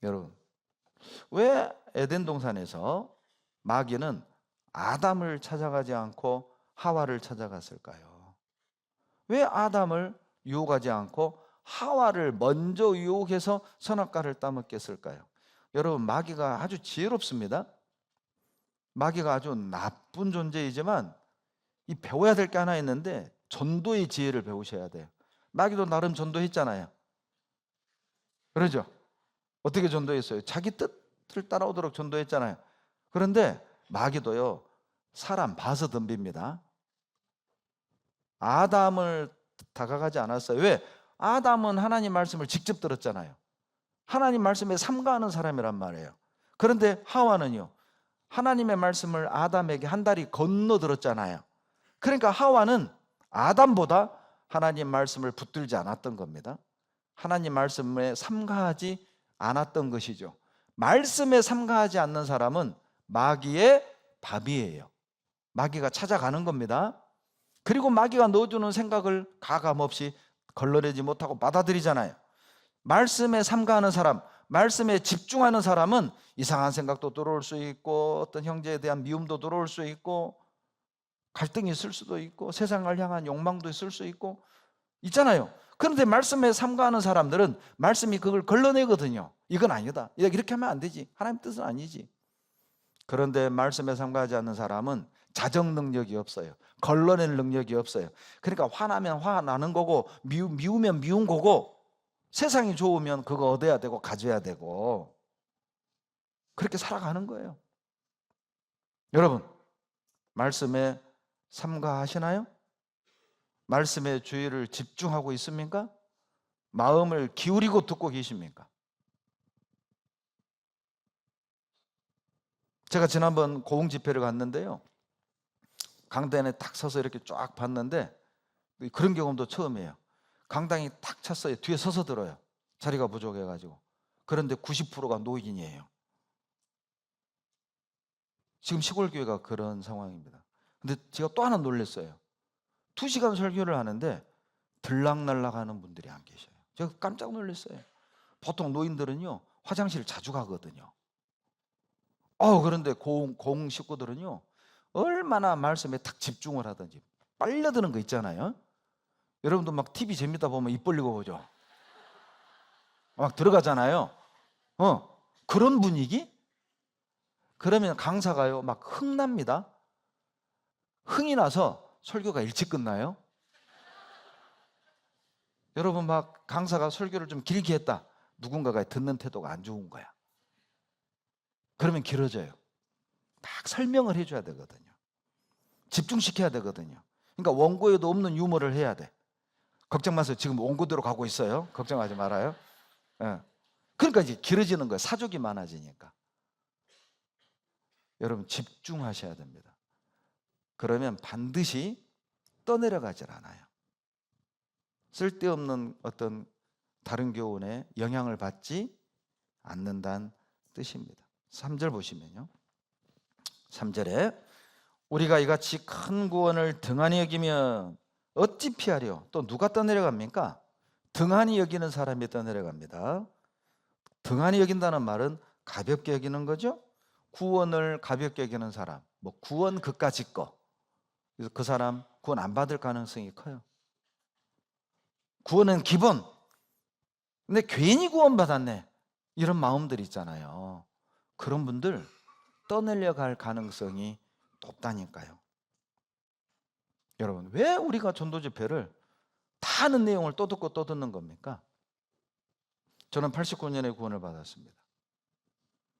Speaker 1: 여러분, 왜 에덴 동산에서 마귀는 아담을 찾아가지 않고 하와를 찾아갔을까요? 왜 아담을 유혹하지 않고 하와를 먼저 유혹해서 선악과를 따먹겠을까요? 여러분, 마귀가 아주 지혜롭습니다. 마귀가 아주 나쁜 존재이지만 이 배워야 될 게 하나 있는데 전도의 지혜를 배우셔야 돼요. 마귀도 나름 전도했잖아요. 그러죠? 어떻게 전도했어요? 자기 뜻을 따라오도록 전도했잖아요. 그런데 마귀도요 사람 봐서 덤빕니다. 아담을 다가가지 않았어요. 왜? 아담은 하나님 말씀을 직접 들었잖아요. 하나님 말씀에 삼가하는 사람이란 말이에요. 그런데 하와는요 하나님의 말씀을 아담에게 한 다리 건너 들었잖아요. 그러니까 하와는 아담보다 하나님 말씀을 붙들지 않았던 겁니다. 하나님 말씀에 삼가하지 않았던 것이죠. 말씀에 삼가하지 않는 사람은 마귀의 밥이에요. 마귀가 찾아가는 겁니다. 그리고 마귀가 넣어주는 생각을 가감없이 걸러내지 못하고 받아들이잖아요. 말씀에 삼가하는 사람, 말씀에 집중하는 사람은 이상한 생각도 들어올 수 있고 어떤 형제에 대한 미움도 들어올 수 있고 갈등이 있을 수도 있고 세상을 향한 욕망도 있을 수 있고 있잖아요. 그런데 말씀에 삼가하는 사람들은 말씀이 그걸 걸러내거든요. 이건 아니다, 이렇게 하면 안 되지, 하나님 뜻은 아니지. 그런데 말씀에 삼가하지 않는 사람은 자정 능력이 없어요. 걸러낼 능력이 없어요. 그러니까 화나면 화나는 거고 미우면 미운 거고 세상이 좋으면 그거 얻어야 되고 가져야 되고 그렇게 살아가는 거예요. 여러분, 말씀에 삼가하시나요? 말씀에 주의를 집중하고 있습니까? 마음을 기울이고 듣고 계십니까? 제가 지난번 고흥 집회를 갔는데요 강단에 딱 서서 이렇게 쫙 봤는데 그런 경험도 처음이에요. 강당이 딱 찼어요. 뒤에 서서 들어요. 자리가 부족해가지고. 그런데 90%가 노인이에요. 지금 시골교회가 그런 상황입니다. 근데 제가 또 하나 놀랐어요. 2시간 설교를 하는데 들락날락하는 분들이 안 계셔요. 제가 깜짝 놀랐어요. 보통 노인들은요 화장실 자주 가거든요. 그런데 고흥 식구들은요 얼마나 말씀에 탁 집중을 하든지 빨려드는 거 있잖아요. 여러분도 막 TV 재밌다 보면 입 벌리고 보죠. 막 들어가잖아요. 그런 분위기? 그러면 강사가요 막 흥납니다. 흥이 나서 설교가 일찍 끝나요. 여러분, 막 강사가 설교를 좀 길게 했다. 누군가가 듣는 태도가 안 좋은 거야. 그러면 길어져요. 막 설명을 해줘야 되거든요. 집중시켜야 되거든요. 그러니까 원고에도 없는 유머를 해야 돼. 걱정 마세요. 지금 원고대로 가고 있어요. 걱정하지 말아요. 예. 그러니까 이제 길어지는 거예요. 사족이 많아지니까. 여러분, 집중하셔야 됩니다. 그러면 반드시 떠내려가질 않아요. 쓸데없는 어떤 다른 교훈에 영향을 받지 않는다는 뜻입니다. 3절 보시면요. 3절에 우리가 이같이 큰 구원을 등한히 여기면 어찌 피하려? 또 누가 떠내려갑니까? 등한히 여기는 사람이 떠내려갑니다. 등한히 여긴다는 말은 가볍게 여기는 거죠. 구원을 가볍게 여기는 사람, 뭐 구원 그까짓 거. 그래서 그 사람 구원 안 받을 가능성이 커요. 구원은 기본. 근데 괜히 구원 받았네. 이런 마음들 있잖아요. 그런 분들 떠내려갈 가능성이 높다니까요. 여러분, 왜 우리가 전도 집회를 다 아는 내용을 또 듣고 또 듣는 겁니까? 저는 89년에 구원을 받았습니다.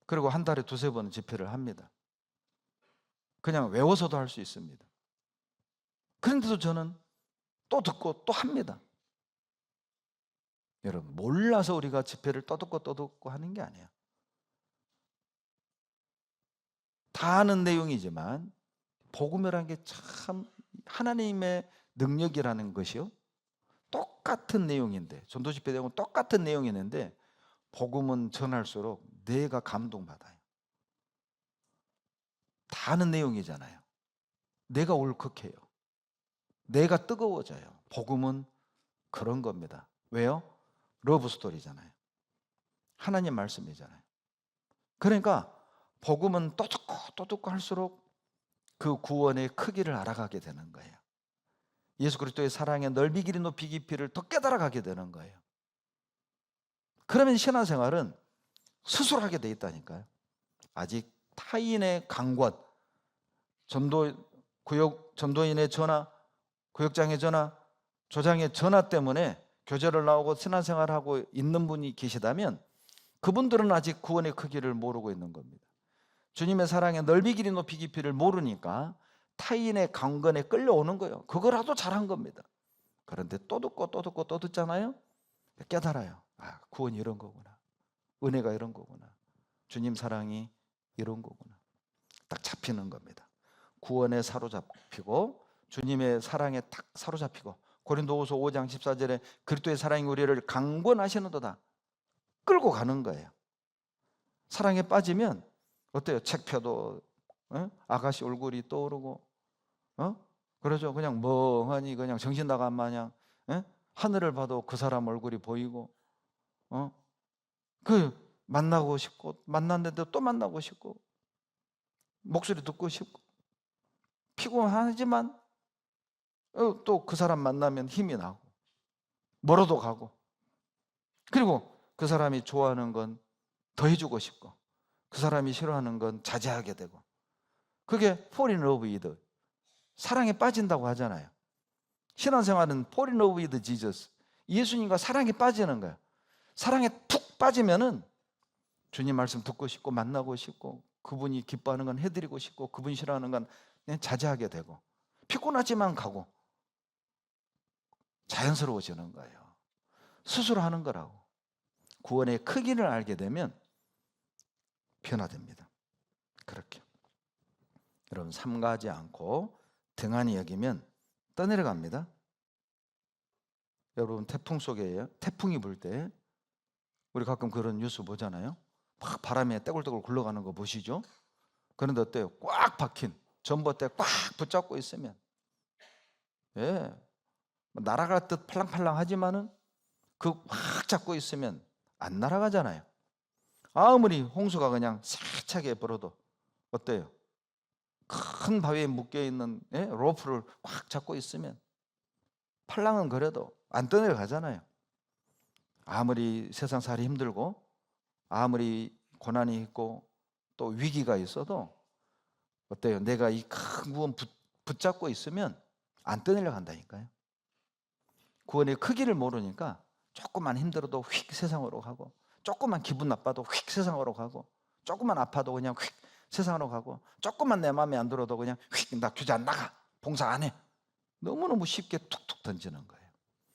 Speaker 1: 그리고 한 달에 두세 번 집회를 합니다. 그냥 외워서도 할 수 있습니다. 그런데도 저는 또 듣고 또 합니다. 여러분, 몰라서 우리가 집회를 또 듣고 하는 게 아니에요. 다 아는 내용이지만 복음이라는 게 참 하나님의 능력이라는 것이요. 똑같은 내용인데, 전도 집회 내용은 똑같은 내용이는데 복음은 전할수록 뇌가 감동받아요. 다 아는 내용이잖아요. 뇌가 울컥해요. 뇌가 뜨거워져요. 복음은 그런 겁니다. 왜요? 러브 스토리잖아요. 하나님 말씀이잖아요. 그러니까 복음은 또 듣고 할수록 그 구원의 크기를 알아가게 되는 거예요. 예수 그리스도의 사랑의 넓이 길이 높이 깊이를 더 깨달아가게 되는 거예요. 그러면 신앙생활은 스스로 하게 돼 있다니까요. 아직 타인의 강권, 전도인의 전화, 구역장의 전화, 조장의 전화 때문에 교제를 나오고 신앙생활하고 있는 분이 계시다면 그분들은 아직 구원의 크기를 모르고 있는 겁니다. 주님의 사랑의 넓이 길이 높이 깊이를 모르니까 타인의 강건에 끌려오는 거예요. 그거라도 잘한 겁니다. 그런데 또 듣고 또 듣고 또 듣잖아요. 깨달아요. 아, 구원이 이런 거구나. 은혜가 이런 거구나. 주님 사랑이 이런 거구나. 딱 잡히는 겁니다. 구원에 사로잡히고 주님의 사랑에 딱 사로잡히고 고린도후서 5장 14절에 그리스도의 사랑이 우리를 강권하시는도다. 끌고 가는 거예요. 사랑에 빠지면 어때요? 책 펴도 아가씨 얼굴이 떠오르고 그러죠. 그냥 멍하니 그냥 정신 나간 마냥 하늘을 봐도 그 사람 얼굴이 보이고 그 만나고 싶고 만났는데 또 만나고 싶고 목소리 듣고 싶고 피곤하지만 또 그 사람 만나면 힘이 나고 멀어도 가고 그리고 그 사람이 좋아하는 건 더 해주고 싶고 그 사람이 싫어하는 건 자제하게 되고 그게 fall in love with 사랑에 빠진다고 하잖아요. 신앙생활은 fall in love with Jesus 예수님과 사랑에 빠지는 거예요. 사랑에 푹 빠지면은 주님 말씀 듣고 싶고 만나고 싶고 그분이 기뻐하는 건 해드리고 싶고 그분이 싫어하는 건 그냥 자제하게 되고 피곤하지만 가고 자연스러워지는 거예요. 스스로 하는 거라고. 구원의 크기를 알게 되면 변화됩니다. 그렇게 여러분 삼가하지 않고 등한히 여기면 떠내려갑니다. 여러분 태풍 속에 태풍이 불 때 우리 가끔 그런 뉴스 보잖아요. 막 바람에 떼굴떼굴 굴러가는 거 보시죠? 그런데 어때요? 꽉 박힌 전봇대 꽉 붙잡고 있으면 날아갈 듯 팔랑팔랑 하지만은 그 확 잡고 있으면 안 날아가잖아요. 아무리 홍수가 그냥 세차게 불어도 어때요? 큰 바위에 묶여있는 로프를 꽉 잡고 있으면 팔랑은 그래도 안 떠내려가잖아요. 아무리 세상살이 힘들고 아무리 고난이 있고 또 위기가 있어도 어때요? 내가 이 큰 구원 붙잡고 있으면 안 떠내려 간다니까요. 구원의 크기를 모르니까 조금만 힘들어도 휙 세상으로 가고, 조금만 기분 나빠도 휙 세상으로 가고, 조금만 아파도 그냥 휙 세상으로 가고, 조금만 내 마음에 안 들어도 그냥 휙 나 교제 안 나가, 봉사 안 해. 너무너무 쉽게 툭툭 던지는 거예요.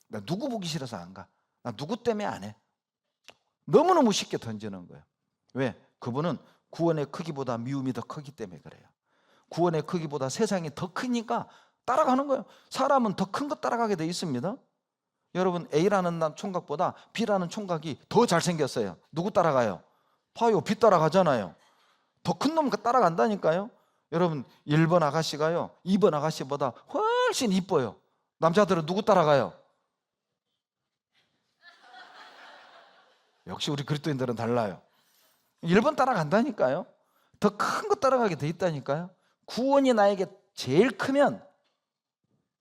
Speaker 1: 나 누구 보기 싫어서 안 가, 나 누구 때문에 안 해. 너무너무 쉽게 던지는 거예요. 왜? 그분은 구원의 크기보다 미움이 더 크기 때문에 그래요. 구원의 크기보다 세상이 더 크니까 따라가는 거예요. 사람은 더 큰 거 따라가게 돼 있습니다. 여러분, A라는 총각보다 B라는 총각이 더 잘생겼어요. 누구 따라가요? 봐요, B 따라가잖아요. 더 큰 놈 따라간다니까요. 여러분, 1번 아가씨가요 2번 아가씨보다 훨씬 이뻐요. 남자들은 누구 따라가요? 역시 우리 그리스도인들은 달라요. 1번 따라간다니까요. 더 큰 거 따라가게 돼 있다니까요. 구원이 나에게 제일 크면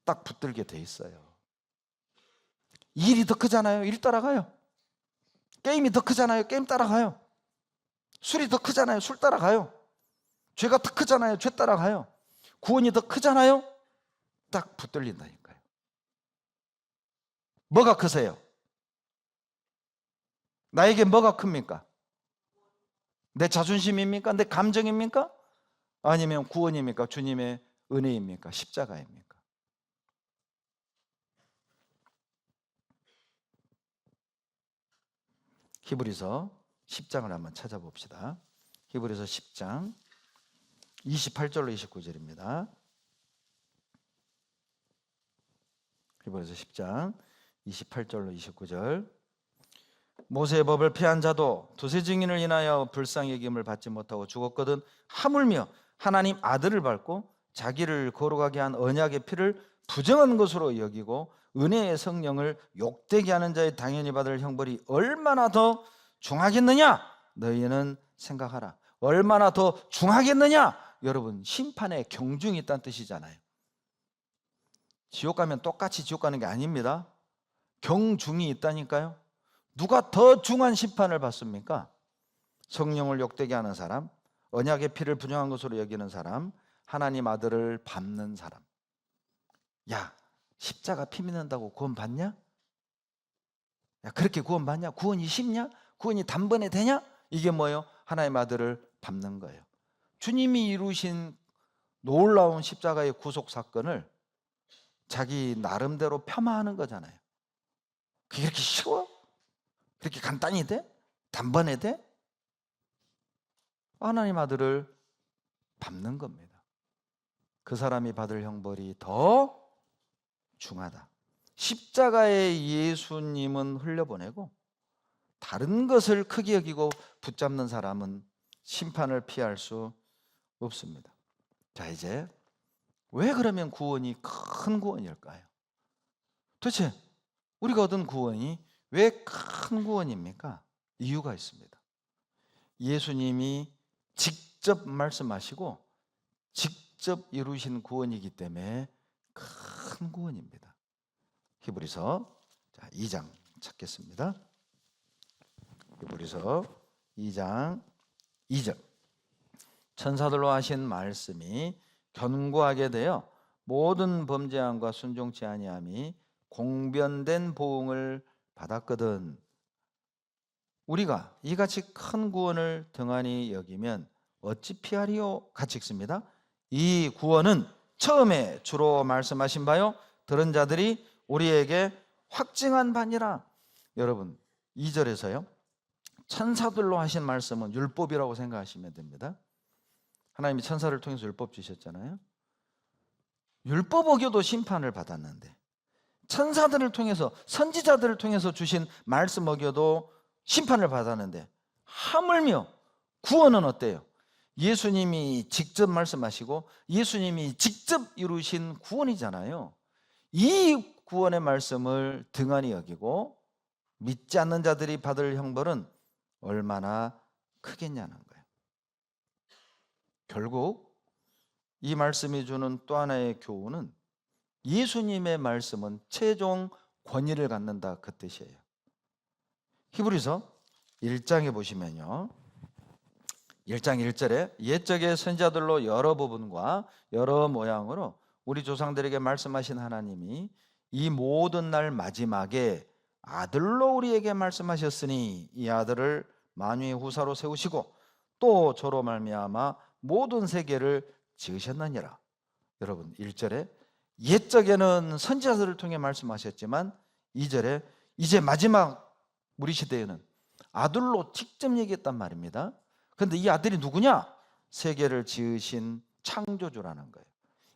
Speaker 1: 딱 붙들게 돼 있어요. 일이 더 크잖아요. 일 따라가요. 게임이 더 크잖아요. 게임 따라가요. 술이 더 크잖아요. 술 따라가요. 죄가 더 크잖아요. 죄 따라가요. 구원이 더 크잖아요. 딱 붙들린다니까요. 뭐가 크세요? 나에게 뭐가 큽니까? 내 자존심입니까? 내 감정입니까? 아니면 구원입니까? 주님의 은혜입니까? 십자가입니까? 히브리서 10장을 한번 찾아봅시다. 히브리서 10장 28절로 29절입니다. 히브리서 10장 28절로 29절. 모세의 법을 피한 자도 두세 증인을 인하여 불쌍히 여김을 받지 못하고 죽었거든 하물며 하나님 아들을 밟고 자기를 거룩하게 한 언약의 피를 부정한 것으로 여기고 은혜의 성령을 욕되게 하는 자의 당연히 받을 형벌이 얼마나 더 중하겠느냐? 너희는 생각하라. 얼마나 더 중하겠느냐? 여러분, 심판에 경중이 있다는 뜻이잖아요. 지옥 가면 똑같이 지옥 가는 게 아닙니다. 경중이 있다니까요. 누가 더 중한 심판을 받습니까? 성령을 욕되게 하는 사람, 언약의 피를 부정한 것으로 여기는 사람, 하나님 아들을 밟는 사람. 야, 십자가 피 묻는다고 구원 받냐? 야, 그렇게 구원 받냐? 구원이 쉽냐? 구원이 단번에 되냐? 이게 뭐예요? 하나님 아들을 밟는 거예요. 주님이 이루신 놀라운 십자가의 구속 사건을 자기 나름대로 폄하하는 거잖아요. 그게 그렇게 쉬워? 그렇게 간단히 돼? 단번에 돼? 하나님 아들을 밟는 겁니다. 그 사람이 받을 형벌이 더 중하다. 십자가에 예수님은 흘려보내고 다른 것을 크게 여기고 붙잡는 사람은 심판을 피할 수 없습니다. 자, 이제 왜 그러면 구원이 큰 구원일까요? 도대체 우리가 얻은 구원이 왜 큰 구원입니까? 이유가 있습니다. 예수님이 직접 말씀하시고 직접 이루신 구원이기 때문에 큰 구원입니다. 히브리서 2장 찾겠습니다. 히브리서 2장 2절. 천사들로 하신 말씀이 견고하게 되어 모든 범죄함과 순종치 아니함이 공변된 보응을 받았거든. 우리가 이같이 큰 구원을 등한히 여기면 어찌 피하리요? 같이 읽습니다. 이 구원은 처음에 주로 말씀하신 바요 들은 자들이 우리에게 확증한 바니라. 여러분, 2절에서요 천사들로 하신 말씀은 율법이라고 생각하시면 됩니다. 하나님이 천사를 통해서 율법 주셨잖아요. 율법 어겨도 심판을 받았는데 천사들을 통해서, 선지자들을 통해서 주신 말씀 어겨도 심판을 받았는데 하물며 구원은 어때요? 예수님이 직접 말씀하시고 예수님이 직접 이루신 구원이잖아요. 이 구원의 말씀을 등한히 여기고 믿지 않는 자들이 받을 형벌은 얼마나 크겠냐는 거예요. 결국 이 말씀이 주는 또 하나의 교훈은 예수님의 말씀은 최종 권위를 갖는다, 그 뜻이에요. 히브리서 1장에 보시면요, 1장 1절에 옛적의 선지자들로 여러 부분과 여러 모양으로 우리 조상들에게 말씀하신 하나님이 이 모든 날 마지막에 아들로 우리에게 말씀하셨으니 이 아들을 만유의 후사로 세우시고 또 저로 말미암아 모든 세계를 지으셨느니라. 여러분, 1절에 옛적에는 선지자들을 통해 말씀하셨지만 2절에 이제 마지막 우리 시대에는 아들로 직접 얘기했단 말입니다. 그런데 이 아들이 누구냐? 세계를 지으신 창조주라는 거예요.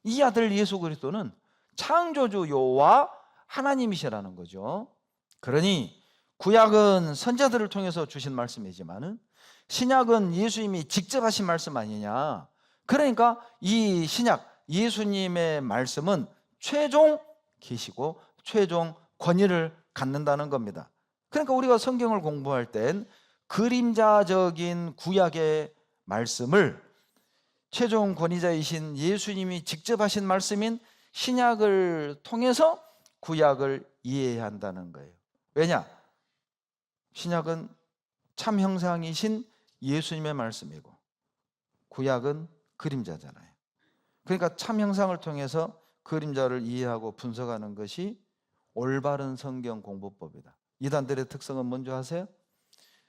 Speaker 1: 이 아들 예수 그리스도는 창조주 여호와 하나님이시라는 거죠. 그러니 구약은 선지자들을 통해서 주신 말씀이지만은 신약은 예수님이 직접 하신 말씀 아니냐. 그러니까 이 신약 예수님의 말씀은 최종 계시고 최종 권위를 갖는다는 겁니다. 그러니까 우리가 성경을 공부할 땐 그림자적인 구약의 말씀을 최종 권위자이신 예수님이 직접 하신 말씀인 신약을 통해서 구약을 이해해야 한다는 거예요. 왜냐? 신약은 참 형상이신 예수님의 말씀이고 구약은 그림자잖아요. 그러니까 참 형상을 통해서 그림자를 이해하고 분석하는 것이 올바른 성경 공부법이다. 이단들의 특성은 뭔지 아세요?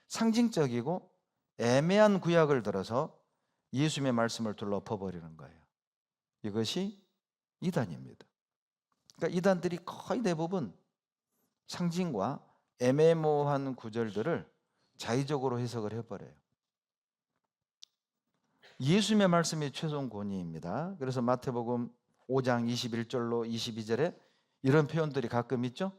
Speaker 1: 상징적이고 애매한 구약을 들어서 예수님의 말씀을 둘러 엎어버리는 거예요. 이것이 이단입니다. 그러니까 이단들이 거의 대부분 상징과 애매모호한 구절들을 자의적으로 해석을 해버려요. 예수님의 말씀이 최종 권위입니다. 그래서 마태복음 5장 21절로 22절에 이런 표현들이 가끔 있죠.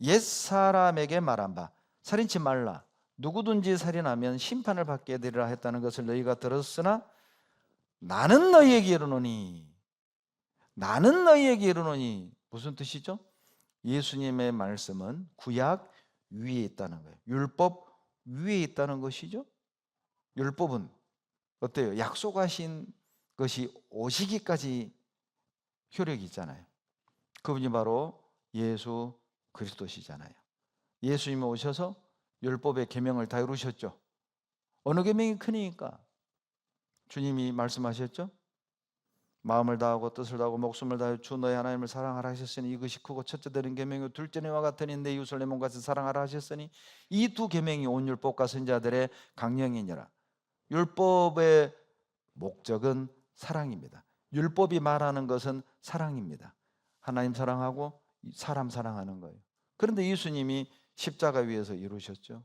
Speaker 1: 옛사람에게 말한 바 살인치 말라. 누구든지 살인하면 심판을 받게 되리라 했다는 것을 너희가 들었으나 나는 너희에게 이르노니. 나는 너희에게 이르노니. 무슨 뜻이죠? 예수님의 말씀은 구약 위에 있다는 거예요. 율법 위에 있다는 것이죠. 율법은 어때요? 약속하신 것이 오시기까지 효력이 있잖아요. 그분이 바로 예수 그리스도시잖아요. 예수님이 오셔서 율법의 계명을 다 이루셨죠. 어느 계명이 크니까? 주님이 말씀하셨죠. 마음을 다하고 뜻을 다하고 목숨을 다하여 주 너의 하나님을 사랑하라 하셨으니 이것이 크고 첫째 되는 계명이고 둘째는 이와 같으니 내 이웃을 내 몸같이 사랑하라 하셨으니 이 두 계명이 온 율법과 선지자들의 강령이니라. 율법의 목적은 사랑입니다. 율법이 말하는 것은 사랑입니다. 하나님 사랑하고 사람 사랑하는 거예요. 그런데 예수님이 십자가 위에서 이루셨죠.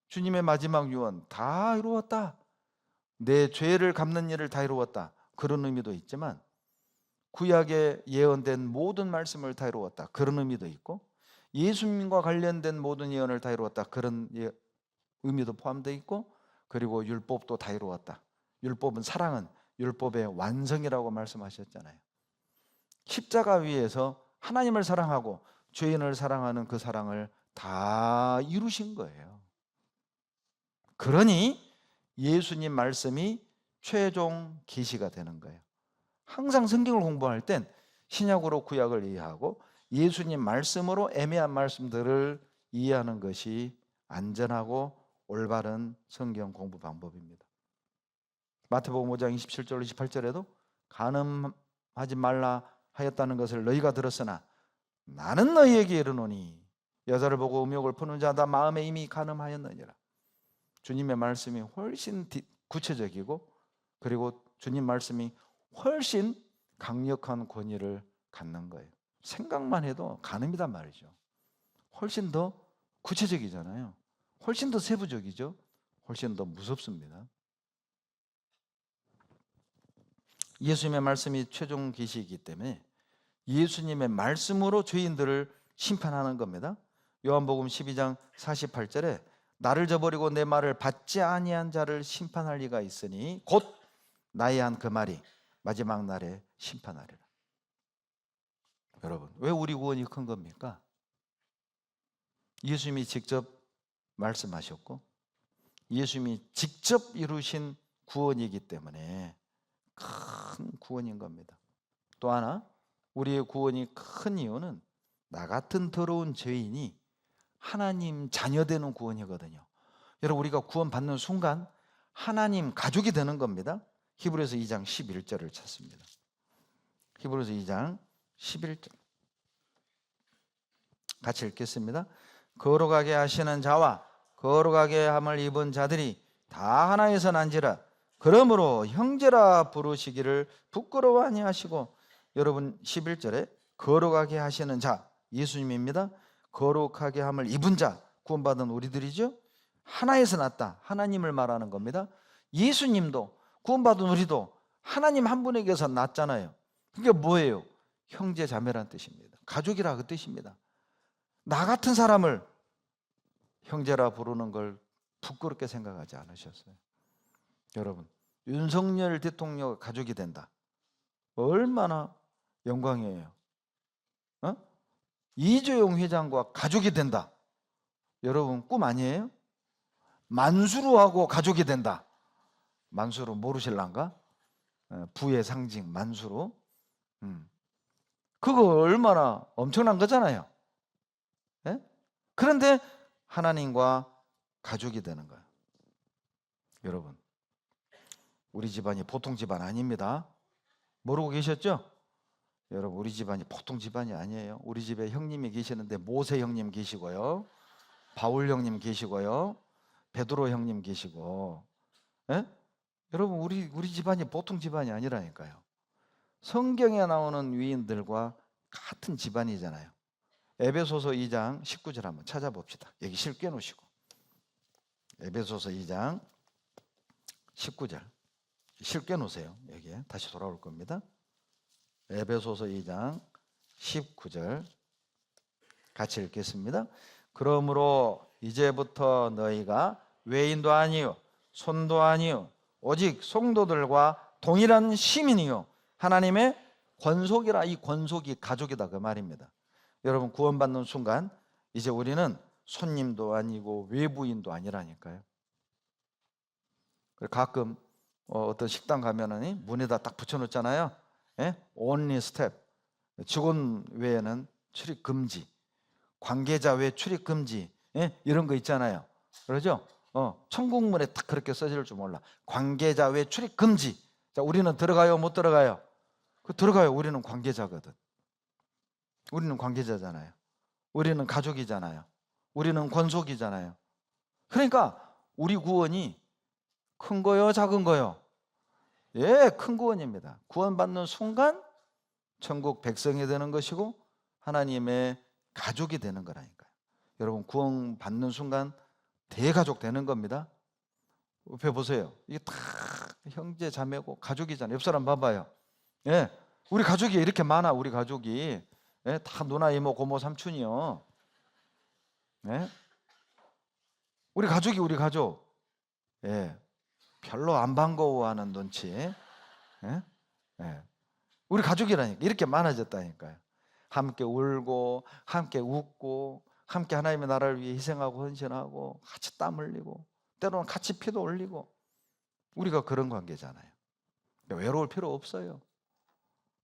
Speaker 1: 주님의 마지막 유언 다 이루었다. 내 죄를 갚는 일을 다 이루었다. 그런 의미도 있지만 구약에 예언된 모든 말씀을 다 이루었다. 그런 의미도 있고 예수님과 관련된 모든 예언을 다 이루었다. 그런 의미도 포함되어 있고 그리고 율법도 다 이루었다. 율법은 사랑은 율법의 완성이라고 말씀하셨잖아요. 십자가 위에서 하나님을 사랑하고 죄인을 사랑하는 그 사랑을 다 이루신 거예요. 그러니 예수님 말씀이 최종 계시가 되는 거예요. 항상 성경을 공부할 땐 신약으로 구약을 이해하고 예수님 말씀으로 애매한 말씀들을 이해하는 것이 안전하고 올바른 성경 공부 방법입니다. 마태복음 5장 27절 28절에도 간음하지 말라 하였다는 것을 너희가 들었으나 나는 너희에게 이르노니 여자를 보고 음욕을 푸는 자다 마음에 이미 간음하였느니라. 주님의 말씀이 훨씬 구체적이고 그리고 주님 말씀이 훨씬 강력한 권위를 갖는 거예요. 생각만 해도 간음이단 말이죠. 훨씬 더 구체적이잖아요. 훨씬 더 세부적이죠. 훨씬 더 무섭습니다. 예수님의 말씀이 최종 계시이기 때문에 예수님의 말씀으로 죄인들을 심판하는 겁니다. 요한복음 12장 48절에 나를 저버리고 내 말을 받지 아니한 자를 심판할 리가 있으니 곧 나의 한 그 말이 마지막 날에 심판하리라. 여러분, 왜 우리 구원이 큰 겁니까? 예수님이 직접 말씀하셨고 예수님이 직접 이루신 구원이기 때문에 큰 구원인 겁니다. 또 하나 우리의 구원이 큰 이유는 나 같은 더러운 죄인이 하나님 자녀 되는 구원이거든요. 여러분, 우리가 구원받는 순간 하나님 가족이 되는 겁니다. 히브리서 2장 11절을 찾습니다. 히브리서 2장 11절 같이 읽겠습니다. 거룩하게 하시는 자와 거룩하게 함을 입은 자들이 다 하나에서 난지라. 그러므로 형제라 부르시기를 부끄러워 아니하시고. 여러분, 11절에 거룩하게 하시는 자, 예수님입니다. 거룩하게 함을 입은 자, 구원받은 우리들이죠. 하나에서 났다, 하나님을 말하는 겁니다. 예수님도, 구원받은 우리도 하나님 한 분에게서 났잖아요. 그게 뭐예요? 형제 자매란 뜻입니다. 가족이라 그 뜻입니다. 나 같은 사람을 형제라 부르는 걸 부끄럽게 생각하지 않으셨어요? 여러분, 윤석열 대통령 가족이 된다, 얼마나 영광이에요. 이재용 회장과 가족이 된다, 여러분 꿈 아니에요? 만수르하고 가족이 된다. 만수르 모르실란가? 부의 상징 만수르. 그거 얼마나 엄청난 거잖아요. 예? 그런데 하나님과 가족이 되는 거예요. 여러분, 우리 집안이 보통 집안 아닙니다. 모르고 계셨죠? 여러분, 우리 집안이 보통 집안이 아니에요. 우리 집에 형님이 계시는데 모세 형님 계시고요, 바울 형님 계시고요, 베드로 형님 계시고. 예? 여러분, 우리 집안이 보통 집안이 아니라니까요. 성경에 나오는 위인들과 같은 집안이잖아요. 에베소서 2장 19절 한번 찾아봅시다. 여기 실겨 놓으시고. 에베소서 2장 19절 실겨 놓으세요. 여기에 다시 돌아올 겁니다. 에베소서 2장 19절 같이 읽겠습니다. 그러므로 이제부터 너희가 외인도 아니요 손도 아니요 오직 성도들과 동일한 시민이요 하나님의 권속이라. 이 권속이 가족이다, 그 말입니다. 여러분, 구원받는 순간 이제 우리는 손님도 아니고 외부인도 아니라니까요. 가끔 어떤 식당 가면은 문에다 딱 붙여놓잖아요. 예? Only step, 직원 외에는 출입 금지, 관계자 외 출입 금지, 예? 이런 거 있잖아요. 그러죠? 천국문에 딱 그렇게 써질 줄 몰라. 관계자 외 출입 금지. 자, 우리는 들어가요, 못 들어가요? 들어가요. 우리는 관계자거든. 우리는 관계자잖아요. 우리는 가족이잖아요. 우리는 권속이잖아요. 그러니까 우리 구원이 큰 거요, 작은 거요? 예, 큰 구원입니다. 구원받는 순간 천국 백성이 되는 것이고 하나님의 가족이 되는 거라니까요. 여러분, 구원받는 순간 대가족 되는 겁니다. 옆에 보세요. 이게 다 형제 자매고 가족이잖아요. 옆 사람 봐봐요. 예, 우리 가족이 이렇게 많아. 우리 가족이, 예, 다 누나, 이모, 고모, 삼촌이요. 예? 우리 가족이 우리 가족. 예, 별로 안 반가워하는 눈치. 예? 예. 우리 가족이라니까. 이렇게 많아졌다니까요. 함께 울고 함께 웃고 함께 하나님의 나라를 위해 희생하고 헌신하고 같이 땀 흘리고 때로는 같이 피도 흘리고, 우리가 그런 관계잖아요. 외로울 필요 없어요.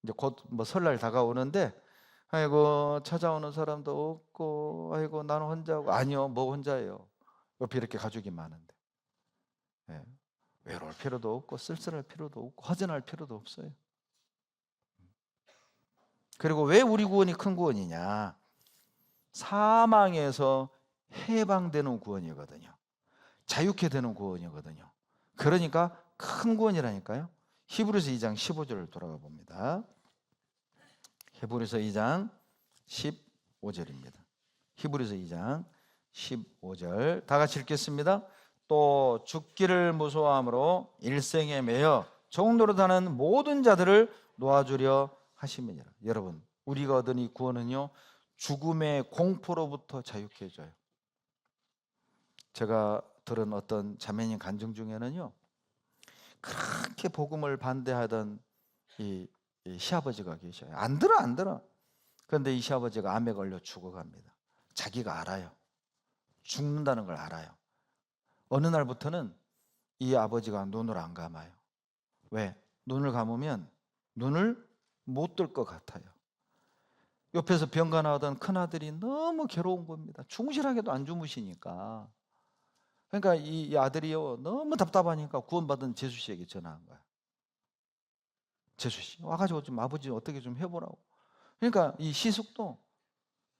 Speaker 1: 이제 곧 뭐 설날 다가오는데 아이고 찾아오는 사람도 없고 아이고 나는 혼자고. 아니요, 뭐 혼자예요. 옆에 이렇게 가족이 많은데. 예. 외로울 필요도 없고 쓸쓸할 필요도 없고 허전할 필요도 없어요. 그리고 왜 우리 구원이 큰 구원이냐? 사망에서 해방되는 구원이거든요. 자유케 되는 구원이거든요. 그러니까 큰 구원이라니까요. 히브리서 2장 15절을 돌아가 봅니다. 히브리서 2장 15절입니다. 히브리서 2장 15절 다 같이 읽겠습니다. 또 죽기를 무서워함으로 일생에 매여 종노릇 하는 모든 자들을 놓아주려 하심이니라. 여러분, 우리가 얻은 이 구원은요, 죽음의 공포로부터 자유케 해줘요. 제가 들은 어떤 자매님 간증 중에는요, 그렇게 복음을 반대하던 이 시아버지가 계셔요. 안 들어. 그런데 이 시아버지가 암에 걸려 죽어갑니다. 자기가 알아요. 죽는다는 걸 알아요. 어느 날부터는 이 아버지가 눈을 안 감아요. 왜? 눈을 감으면 눈을 못 뜰 것 같아요. 옆에서 병간호하던 큰아들이 너무 괴로운 겁니다. 충실하게도 안 주무시니까. 그러니까 이 아들이요, 너무 답답하니까 구원받은 재수 씨에게 전화한 거야. 재수 씨, 와가지고 좀 아버지 어떻게 좀 해보라고. 그러니까 이 시숙도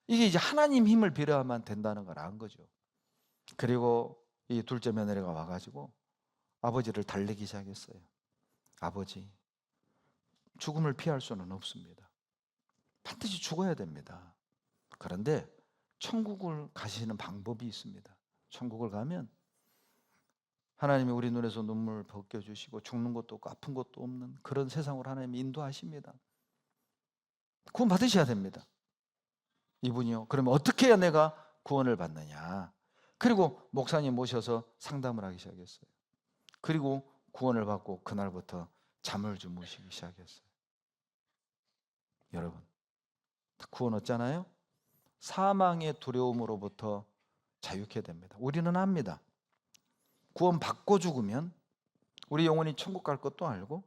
Speaker 1: 이게 이제 하나님 힘을 빌어야만 된다는 걸 안 거죠. 그리고 이 둘째 며느리가 와가지고 아버지를 달래기 시작했어요. 아버지, 죽음을 피할 수는 없습니다. 반드시 죽어야 됩니다. 그런데 천국을 가시는 방법이 있습니다. 천국을 가면 하나님이 우리 눈에서 눈물 벗겨주시고 죽는 것도 없고 아픈 것도 없는 그런 세상으로 하나님이 인도하십니다. 구원 받으셔야 됩니다. 이분이요. 그러면 어떻게 해야 내가 구원을 받느냐. 그리고 목사님 모셔서 상담을 하기 시작했어요. 그리고 구원을 받고 그날부터 잠을 주무시기 시작했어요. 여러분, 구원 얻잖아요. 사망의 두려움으로부터 자유케 됩니다. 우리는 압니다. 구원 받고 죽으면 우리 영혼이 천국 갈 것도 알고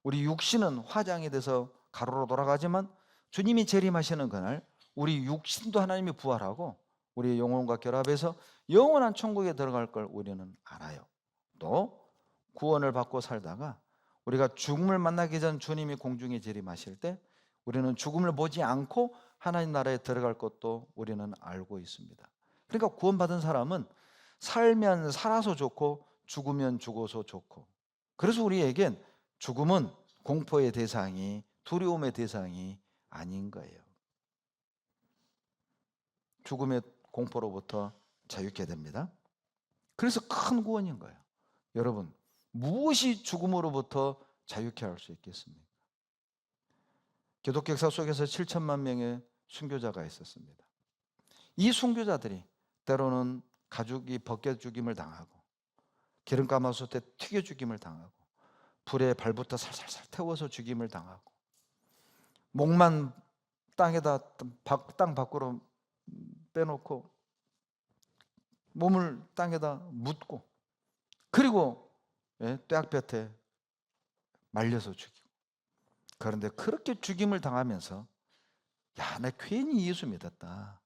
Speaker 1: 우리 육신은 화장이 돼서 가로로 돌아가지만 주님이 재림하시는 그날 우리 육신도 하나님이 부활하고 우리 영혼과 결합해서 영원한 천국에 들어갈 걸 우리는 알아요. 또 구원을 받고 살다가 우리가 죽음을 만나기 전 주님이 공중에 재림하실 때 우리는 죽음을 보지 않고 하나님 나라에 들어갈 것도 우리는 알고 있습니다. 그러니까 구원받은 사람은 살면 살아서 좋고 죽으면 죽어서 좋고, 그래서 우리에겐 죽음은 공포의 대상이, 두려움의 대상이 아닌 거예요. 죽음의 공포로부터 자유케 됩니다. 그래서 큰 구원인 거예요. 여러분, 무엇이 죽음으로부터 자유케 할 수 있겠습니까? 기독교 역사 속에서 7천만 명의 순교자가 있었습니다. 이 순교자들이 때로는 가죽이 벗겨 죽임을 당하고 기름가마솥에 튀겨 죽임을 당하고 불에 발부터 살살살 태워서 죽임을 당하고 목만 땅에다 땅 밖으로 빼놓고 몸을 땅에다 묻고 그리고 뙤약볕에 말려서 죽이고, 그런데 그렇게 죽임을 당하면서 야, 나 괜히 예수 믿었다,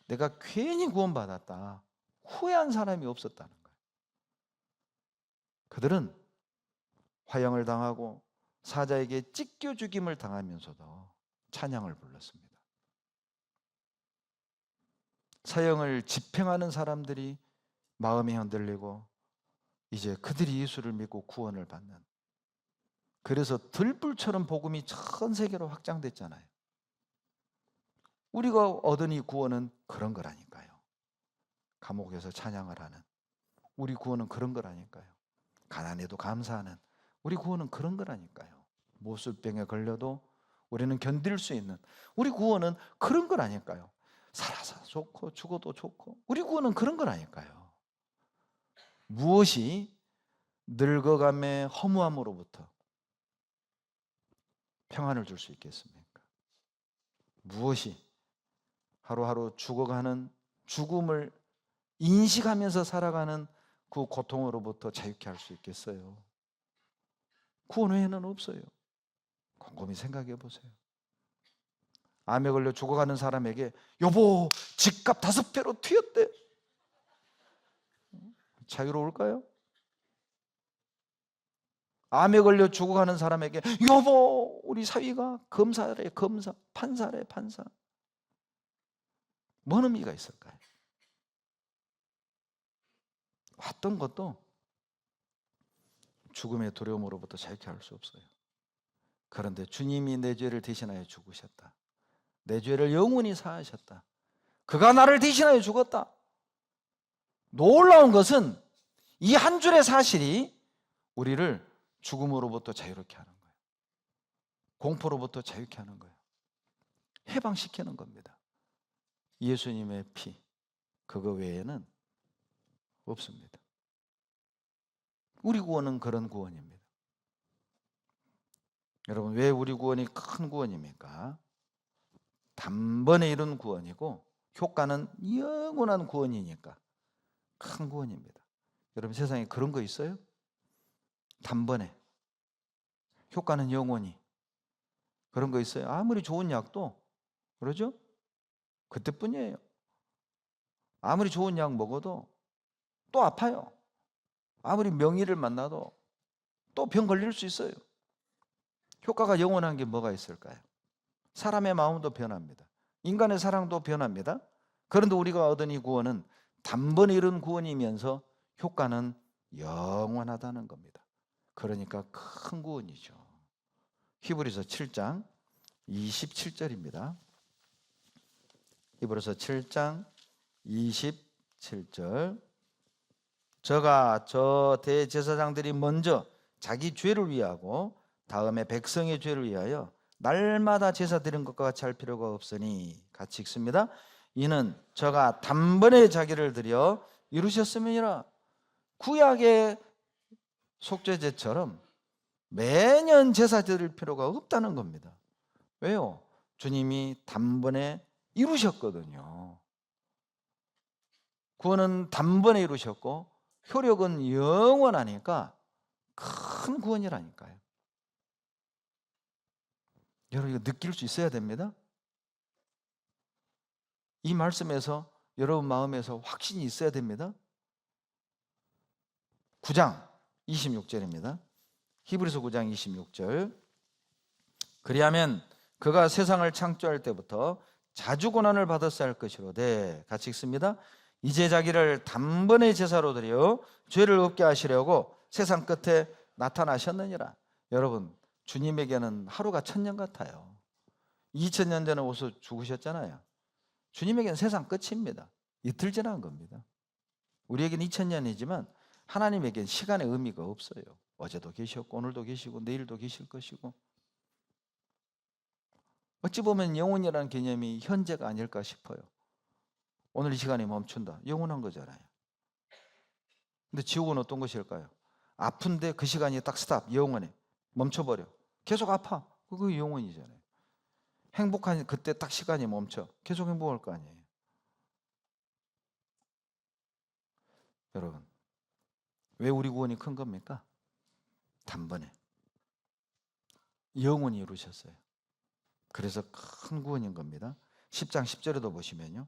Speaker 1: 내가 괜히 구원받았다, 후회한 사람이 없었다는 거예요. 그들은 화형을 당하고 사자에게 찢겨 죽임을 당하면서도 찬양을 불렀습니다. 사형을 집행하는 사람들이 마음이 흔들리고 이제 그들이 예수를 믿고 구원을 받는, 그래서 들불처럼 복음이 전 세계로 확장됐잖아요. 우리가 얻은 이 구원은 그런 거라니까요. 감옥에서 찬양을 하는 우리 구원은 그런 거라니까요. 가난해도 감사하는 우리 구원은 그런 거라니까요. 모술병에 걸려도 우리는 견딜 수 있는 우리 구원은 그런 거라니까요. 살아서 좋고 죽어도 좋고 우리 구원은 그런 거라니까요. 무엇이 늙어감의 허무함으로부터 평안을 줄 수 있겠습니까? 무엇이 하루하루 죽어가는 죽음을 인식하면서 살아가는 그 고통으로부터 자유케 할 수 있겠어요? 구원 외에는 없어요. 곰곰이 생각해 보세요. 암에 걸려 죽어가는 사람에게 여보 집값 5배로 튀었대, 자유로울까요? 암에 걸려 죽어가는 사람에게 여보 우리 사위가 검사래 검사, 판사래 판사, 뭔 의미가 있을까요? 어떤 것도 죽음의 두려움으로부터 자유케 할 수 없어요. 그런데 주님이 내 죄를 대신하여 죽으셨다, 내 죄를 영원히 사하셨다, 그가 나를 대신하여 죽었다. 놀라운 것은 이 한 줄의 사실이 우리를 죽음으로부터 자유롭게 하는 거예요. 공포로부터 자유케 하는 거예요. 해방시키는 겁니다. 예수님의 피, 그거 외에는 없습니다. 우리 구원은 그런 구원입니다. 여러분, 왜 우리 구원이 큰 구원입니까? 단번에 이룬 구원이고 효과는 영원한 구원이니까 큰 구원입니다. 여러분, 세상에 그런 거 있어요? 단번에 효과는 영원히, 그런 거 있어요? 아무리 좋은 약도 그러죠? 그때뿐이에요. 아무리 좋은 약 먹어도 또 아파요. 아무리 명의를 만나도 또 병 걸릴 수 있어요. 효과가 영원한 게 뭐가 있을까요? 사람의 마음도 변합니다. 인간의 사랑도 변합니다. 그런데 우리가 얻은 이 구원은 단번에 이룬 구원이면서 효과는 영원하다는 겁니다. 그러니까 큰 구원이죠. 히브리서 7장 27절입니다. 히브리서 7장 27절. 저가 저 대제사장들이 먼저 자기 죄를 위하고 다음에 백성의 죄를 위하여 날마다 제사 드린 것과 같이 할 필요가 없으니, 같이 읽습니다. 이는 저가 단번에 자기를 드려 이루셨음이니라. 구약의 속죄제처럼 매년 제사 드릴 필요가 없다는 겁니다. 왜요? 주님이 단번에 이루셨거든요. 구원은 단번에 이루셨고 효력은 영원하니까 큰 구원이라니까요. 여러분, 이거 느낄 수 있어야 됩니다. 이 말씀에서 여러분 마음에서 확신이 있어야 됩니다. 9장 26절입니다. 히브리서 9장 26절. 그리하면 그가 세상을 창조할 때부터 자주 고난을 받았어야 할 것이로되, 같이 읽습니다. 이제 자기를 단번에 제사로 드려 죄를 없게 하시려고 세상 끝에 나타나셨느니라. 여러분, 주님에게는 하루가 1000년 같아요. 2000년 전에 오셔 죽으셨잖아요. 주님에게는 세상 끝입니다. 이틀 지난 겁니다. 우리에게는 2000년이지만 하나님에게는 시간의 의미가 없어요. 어제도 계셨고 오늘도 계시고 내일도 계실 것이고, 어찌 보면 영혼이라는 개념이 현재가 아닐까 싶어요. 오늘 이 시간이 멈춘다, 영원한 거잖아요. 근데 지옥은 어떤 것일까요? 아픈데 그 시간이 딱 스탑, 영원해, 멈춰버려. 계속 아파, 그게 영원이잖아요. 행복한 그때 딱 시간이 멈춰, 계속 행복할 거 아니에요. 여러분, 왜 우리 구원이 큰 겁니까? 단번에 영원히 이루셨어요. 그래서 큰 구원인 겁니다. 10장 10절에도 보시면요,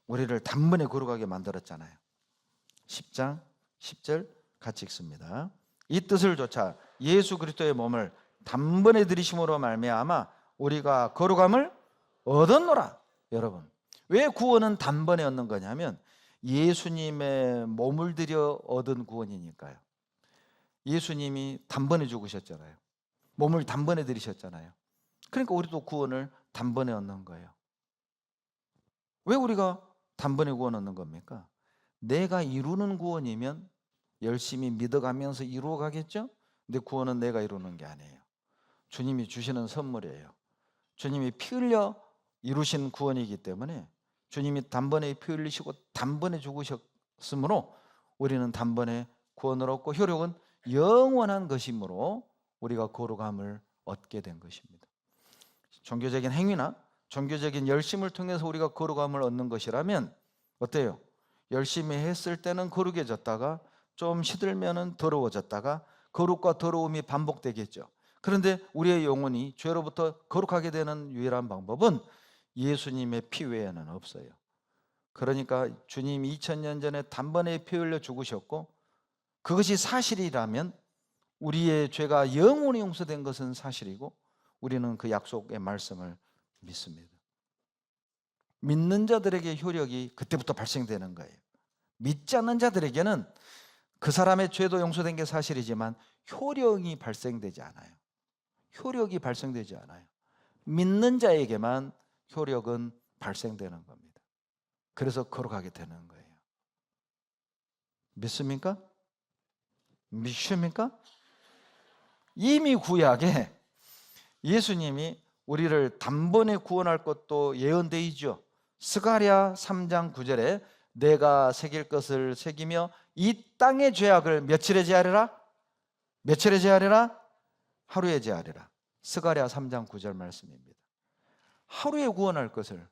Speaker 1: 우리를 단번에 거룩하게 만들었잖아요. 10장 10절 같이 읽습니다. 이 뜻을 좇아 예수 그리스도의 몸을 단번에 들이심으로 말미암아 우리가 거룩함을 얻었노라. 여러분, 왜 구원은 단번에 얻는 거냐면 예수님의 몸을 들여 얻은 구원이니까요. 예수님이 단번에 죽으셨잖아요. 몸을 단번에 들이셨잖아요. 그러니까 우리도 구원을 단번에 얻는 거예요. 왜 우리가 단번에 구원 얻는 겁니까? 내가 이루는 구원이면 열심히 믿어가면서 이루어가겠죠? 근데 구원은 내가 이루는 게 아니에요. 주님이 주시는 선물이에요. 주님이 피 흘려 이루신 구원이기 때문에 주님이 단번에 피 흘리시고 단번에 죽으셨으므로 우리는 단번에 구원을 얻고 효력은 영원한 것이므로 우리가 거룩함을 얻게 된 것입니다. 종교적인 행위나 종교적인 열심을 통해서 우리가 거룩함을 얻는 것이라면 어때요? 열심히 했을 때는 거룩해졌다가 좀 시들면은 더러워졌다가 거룩과 더러움이 반복되겠죠. 그런데 우리의 영혼이 죄로부터 거룩하게 되는 유일한 방법은 예수님의 피 외에는 없어요. 그러니까 주님이 2000년 전에 단번에 피 흘려 죽으셨고 그것이 사실이라면 우리의 죄가 영원히 용서된 것은 사실이고 우리는 그 약속의 말씀을 믿습니다. 믿는 자들에게 효력이 그때부터 발생되는 거예요. 믿지 않는 자들에게는 그 사람의 죄도 용서된 게 사실이지만 효력이 발생되지 않아요. 효력이 발생되지 않아요. 믿는 자에게만 효력은 발생되는 겁니다. 그래서 거룩하게 되는 거예요. 믿습니까? 믿습니까? 이미 구약에 예수님이 우리를 단번에 구원할 것도 예언되어 있죠. 스가랴 3장 9절에 내가 새길 것을 새기며 이 땅의 죄악을 며칠에 제하리라? 며칠에 제하리라? 하루에 제하리라. 스가랴 3장 9절 말씀입니다. 하루에 구원할 것을,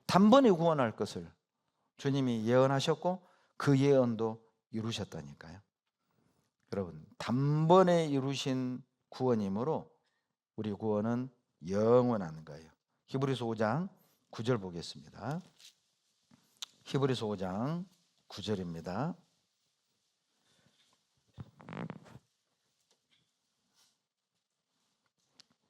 Speaker 1: 단번에 구원할 것을 주님이 예언하셨고 그 예언도 이루셨다니까요. 여러분, 단번에 이루신 구원이므로 우리 구원은 영원한 거예요. 히브리서 5장 9절 보겠습니다. 히브리서 5장 9절입니다.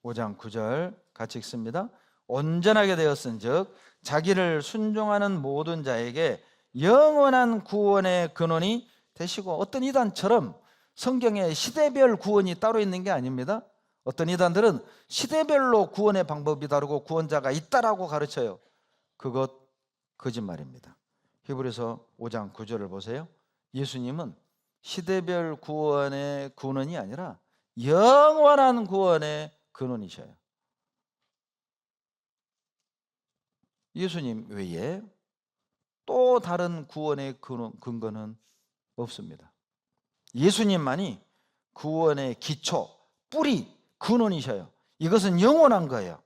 Speaker 1: (5장 9절) 같이 읽습니다. 온전하게 되었은즉 자기를 순종하는 모든 자에게 영원한 구원의 근원이 되시고, 어떤 이단처럼 성경에 시대별 구원이 따로 있는 게 아닙니다. 어떤 이단들은 시대별로 구원의 방법이 다르고 구원자가 있다라고 가르쳐요. 그것 거짓말입니다. 히브리서 5장 9절을 보세요. 예수님은 시대별 구원의 근원이 아니라 영원한 구원의 근원이셔요. 예수님 외에 또 다른 구원의 근거는 없습니다. 예수님만이 구원의 기초, 뿌리, 근원이셔요. 이것은 영원한 거예요.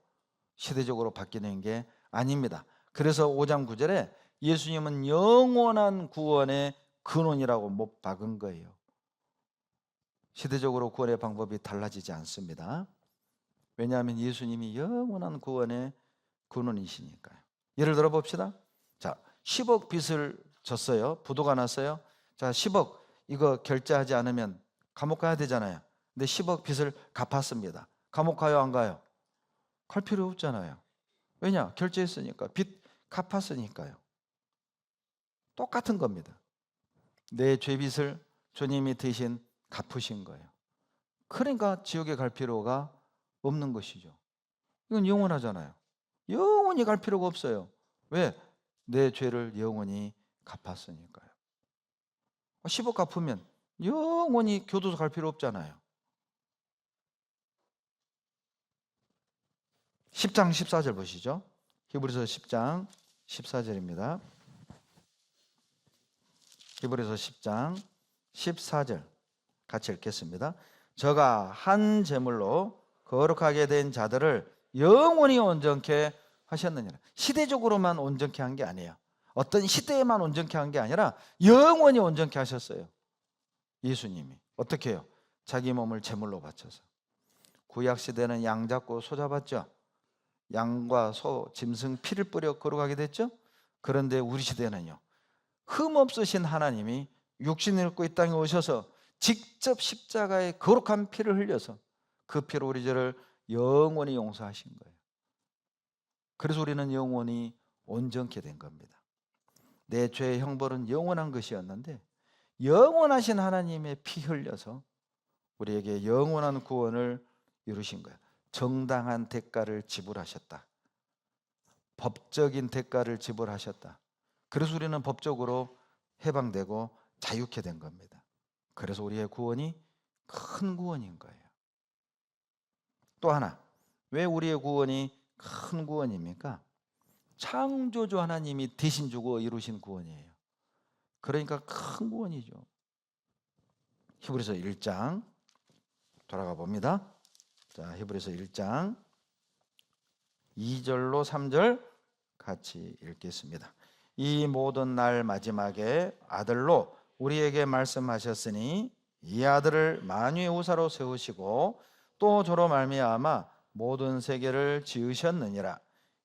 Speaker 1: 시대적으로 바뀌는 게 아닙니다. 그래서 5장 9절에 예수님은 영원한 구원의 근원이라고 못 박은 거예요. 시대적으로 구원의 방법이 달라지지 않습니다. 왜냐하면 예수님이 영원한 구원의 근원이시니까요. 예를 들어 봅시다. 자, 10억 빚을 졌어요. 부도가 났어요. 자, 10억 이거 결제하지 않으면 감옥 가야 되잖아요. 근데 10억 빚을 갚았습니다. 감옥 가요, 안 가요? 갈 필요 없잖아요. 왜냐? 결제했으니까, 빚 갚았으니까요. 똑같은 겁니다. 내 죄빚을 주님이 대신 갚으신 거예요. 그러니까 지옥에 갈 필요가 없는 것이죠. 이건 영원하잖아요. 영원히 갈 필요가 없어요. 왜? 내 죄를 영원히 갚았으니까요. 10억 갚으면 영원히 교도소 갈 필요 없잖아요. 10장 14절 보시죠. 히브리서 10장 14절입니다. 히브리서 10장 14절 같이 읽겠습니다. 저가 한 제물로 거룩하게 된 자들을 영원히 온전케 하셨느니라. 시대적으로만 온전케 한 게 아니에요. 어떤 시대에만 온전케 한 게 아니라 영원히 온전케 하셨어요. 예수님이 어떻게 해요? 자기 몸을 제물로 바쳐서. 구약 시대는 양 잡고 소 잡았죠. 양과 소, 짐승 피를 뿌려 거룩하게 됐죠. 그런데 우리 시대는요, 흠 없으신 하나님이 육신을 입고 이 땅에 오셔서 직접 십자가에 거룩한 피를 흘려서 그 피로 우리 죄를 영원히 용서하신 거예요. 그래서 우리는 영원히 온전케 된 겁니다. 내 죄의 형벌은 영원한 것이었는데 영원하신 하나님의 피 흘려서 우리에게 영원한 구원을 이루신 거예요. 정당한 대가를 지불하셨다. 법적인 대가를 지불하셨다. 그래서 우리는 법적으로 해방되고 자유케 된 겁니다. 그래서 우리의 구원이 큰 구원인 거예요. 또 하나, 왜 우리의 구원이 큰 구원입니까? 창조주 하나님이 대신 주고 이루신 구원이에요. 그러니까 큰 구원이죠. 히브리서 1장 돌아가 봅니다. 자, 히브리서 1장 2절로 3절 같이 읽겠습니다. 이 모든 날 마지막에 아들로 우리에게 말씀하셨으니 이 아들을 만유의 후사로 세우시고 또 저로 말미암아 모든 세계를 지으셨느니라.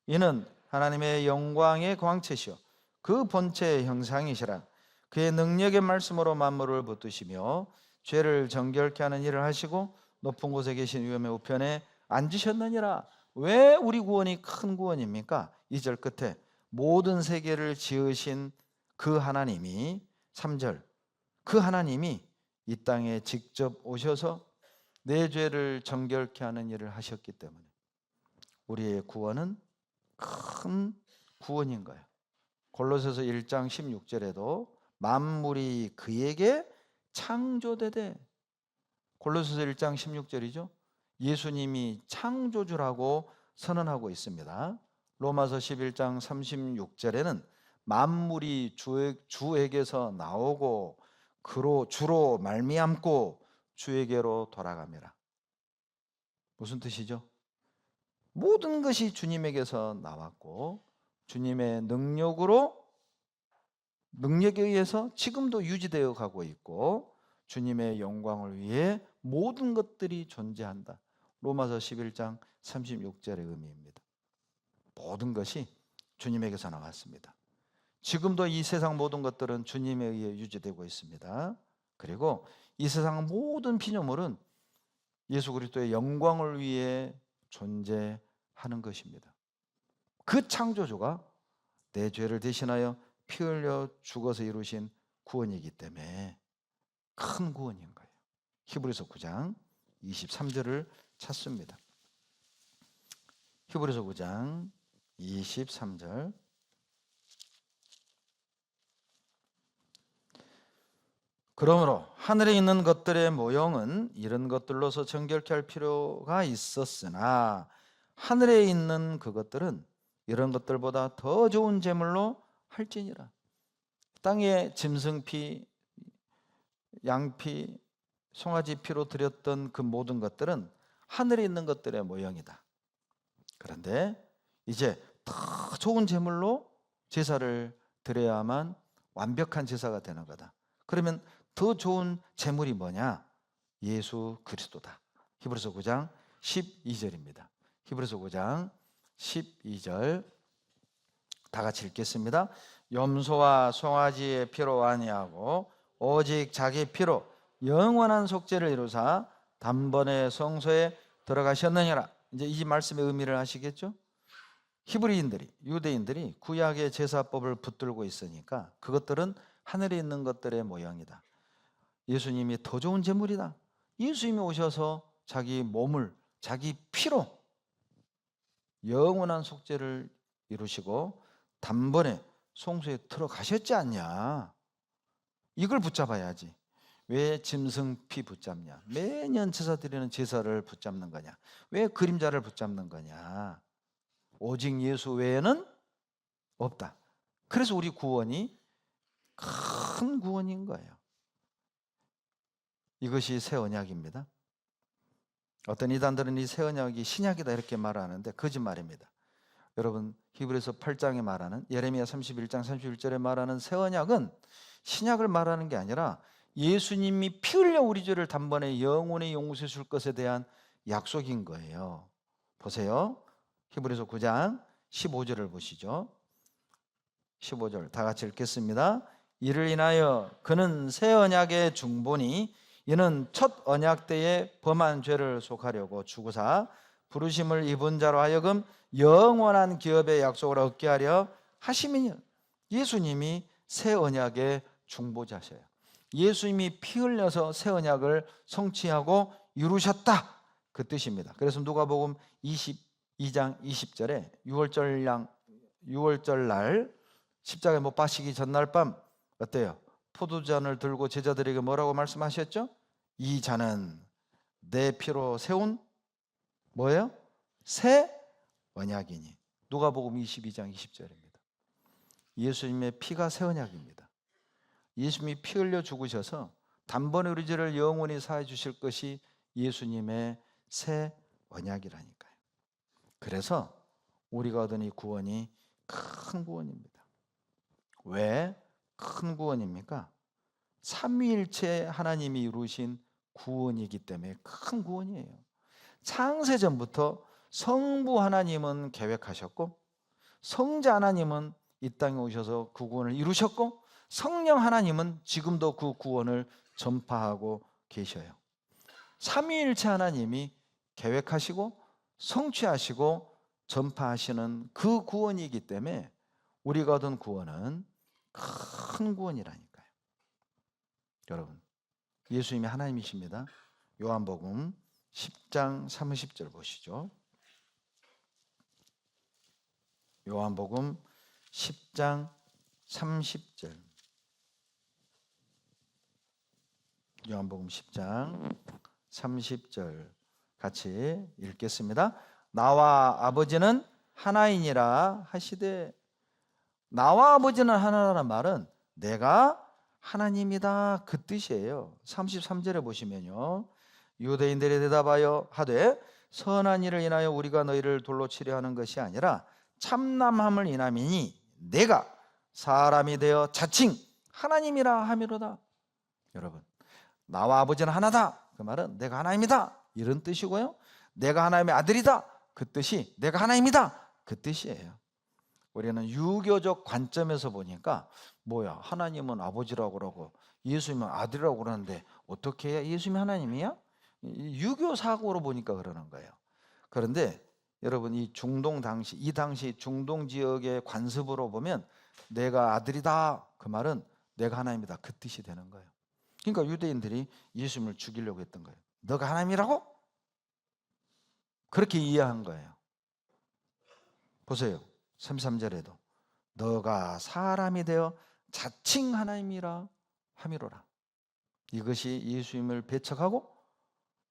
Speaker 1: 이는 하나님의 영광의 광채시요 그 본체의 형상이시라. 그의 능력의 말씀으로 만물을 붙드시며 죄를 정결케 하는 일을 하시고 높은 곳에 계신 위엄의 우편에 앉으셨느니라. 왜 우리 구원이 큰 구원입니까? 2절 끝에 모든 세계를 지으신 그 하나님이, 3절, 그 하나님이 이 땅에 직접 오셔서 내 죄를 정결케 하는 일을 하셨기 때문에 우리의 구원은 큰 구원인 거예요. 골로새서 1장 16절에도 만물이 그에게 창조되되, 골로새서 1장 16절이죠. 예수님이 창조주라고 선언하고 있습니다. 로마서 11장 36절에는 만물이 주에게서 나오고 그로 주로 말미암고 주에게로 돌아갑니다. 무슨 뜻이죠? 모든 것이 주님에게서 나왔고 주님의 능력에 의해서 지금도 유지되어 가고 있고 주님의 영광을 위해 모든 것들이 존재한다. 로마서 11장 36절의 의미입니다. 모든 것이 주님에게서 나왔습니다. 지금도 이 세상 모든 것들은 주님에 의해 유지되고 있습니다. 그리고 이 세상 모든 피조물은 예수 그리스도의 영광을 위해 존재하는 것입니다. 그 창조주가 내 죄를 대신하여 피 흘려 죽어서 이루신 구원이기 때문에 큰 구원인 거예요. 히브리서 9장 23절을 찾습니다. 히브리서 9장 23절. 그러므로 하늘에 있는 것들의 모형은 이런 것들로서 정결케 할 필요가 있었으나 하늘에 있는 그것들은 이런 것들보다 더 좋은 제물로 할지니라. 땅에 짐승피, 양피, 송아지 피로 드렸던 그 모든 것들은 하늘에 있는 것들의 모형이다. 그런데 이제 더 좋은 제물로 제사를 드려야만 완벽한 제사가 되는 거다. 그러면 더 좋은 제물이 뭐냐? 예수 그리스도다. 히브리서 9장 12절입니다. 히브리서 9장 12절 다 같이 읽겠습니다. 염소와 송아지의 피로 아니하고 오직 자기 피로 영원한 속죄를 이루사 단번에 성소에 들어가셨느니라. 이제 이 말씀의 의미를 아시겠죠? 히브리인들이, 유대인들이 구약의 제사법을 붙들고 있으니까 그것들은 하늘에 있는 것들의 모양이다. 예수님이 더 좋은 제물이다. 예수님이 오셔서 자기 몸을 자기 피로 영원한 속죄를 이루시고 단번에 성소에 들어가셨지 않냐. 이걸 붙잡아야지. 왜 짐승 피 붙잡냐? 매년 제사 드리는 제사를 붙잡는 거냐? 왜 그림자를 붙잡는 거냐? 오직 예수 외에는 없다. 그래서 우리 구원이 큰 구원인 거예요. 이것이 새 언약입니다. 어떤 이단들은 이 새 언약이 신약이다 이렇게 말하는데 거짓말입니다. 여러분 히브리서 8장에 말하는 예레미야 31장 31절에 말하는 새 언약은 신약을 말하는 게 아니라 예수님이 피 흘려 우리 죄를 단번에 영원히 용서해 줄 것에 대한 약속인 거예요. 보세요. 히브리서 9장 15절을 보시죠. 15절 다 같이 읽겠습니다. 이를 인하여 그는 새 언약의 중보니 이는 첫 언약 때에 범한 죄를 속하려고 죽으사 부르심을 입은 자로 하여금 영원한 기업의 약속을 얻게 하려 하심이니. 예수님이 새 언약의 중보자셔요. 예수님이 피 흘려서 새 언약을 성취하고 이루셨다 그 뜻입니다. 그래서 누가복음 22장 20절에 6월절 날 십자가에 못 박히기 전날 밤 어때요? 포도잔을 들고 제자들에게 뭐라고 말씀하셨죠? 이 잔은 내 피로 세운 뭐예요? 새 언약이니. 누가복음 22장 20절입니다. 예수님의 피가 새 언약입니다. 예수님이 피 흘려 죽으셔서 단번에 우리 죄를 영원히 사해 주실 것이 예수님의 새 언약이라니까요. 그래서 우리가 얻은 이 구원이 큰 구원입니다. 왜 큰 구원입니까? 삼위일체 하나님이 이루신 구원이기 때문에 큰 구원이에요. 창세전부터 성부 하나님은 계획하셨고 성자 하나님은 이 땅에 오셔서 그 구원을 이루셨고 성령 하나님은 지금도 그 구원을 전파하고 계셔요. 삼위일체 하나님이 계획하시고 성취하시고 전파하시는 그 구원이기 때문에 우리가 얻은 구원은 큰 구원이라니까요. 여러분 예수님이 하나님이십니다. 요한복음 10장 30절 보시죠. 요한복음 10장 30절. 요한복음 10장 30절 같이 읽겠습니다. 나와 아버지는 하나이니라 하시되, 나와 아버지는 하나라는 말은 내가 하나님이다 그 뜻이에요. 33절에 보시면요, 유대인들이 대답하여 하되 선한 일을 인하여 우리가 너희를 돌로 치려 하는 것이 아니라 참남함을 인함이니 내가 사람이 되어 자칭 하나님이라 함이로다. 여러분, 나와 아버지는 하나다 그 말은 내가 하나님이다 이런 뜻이고요, 내가 하나님의 아들이다 그 뜻이 내가 하나님이다 그 뜻이에요. 우리는 유교적 관점에서 보니까 뭐야, 하나님은 아버지라고 그러고 예수님은 아들이라고 그러는데 어떻게 해야 예수님이 하나님이야? 유교 사고로 보니까 그러는 거예요. 그런데 여러분, 이 당시 중동 지역의 관습으로 보면 내가 아들이다, 그 말은 내가 하나님이다, 그 뜻이 되는 거예요. 그러니까 유대인들이 예수님을 죽이려고 했던 거예요. 너가 하나님이라고? 그렇게 이해한 거예요. 보세요. 33절에도 너가 사람이 되어 자칭 하나님이라 함이로라. 이것이 예수님을 배척하고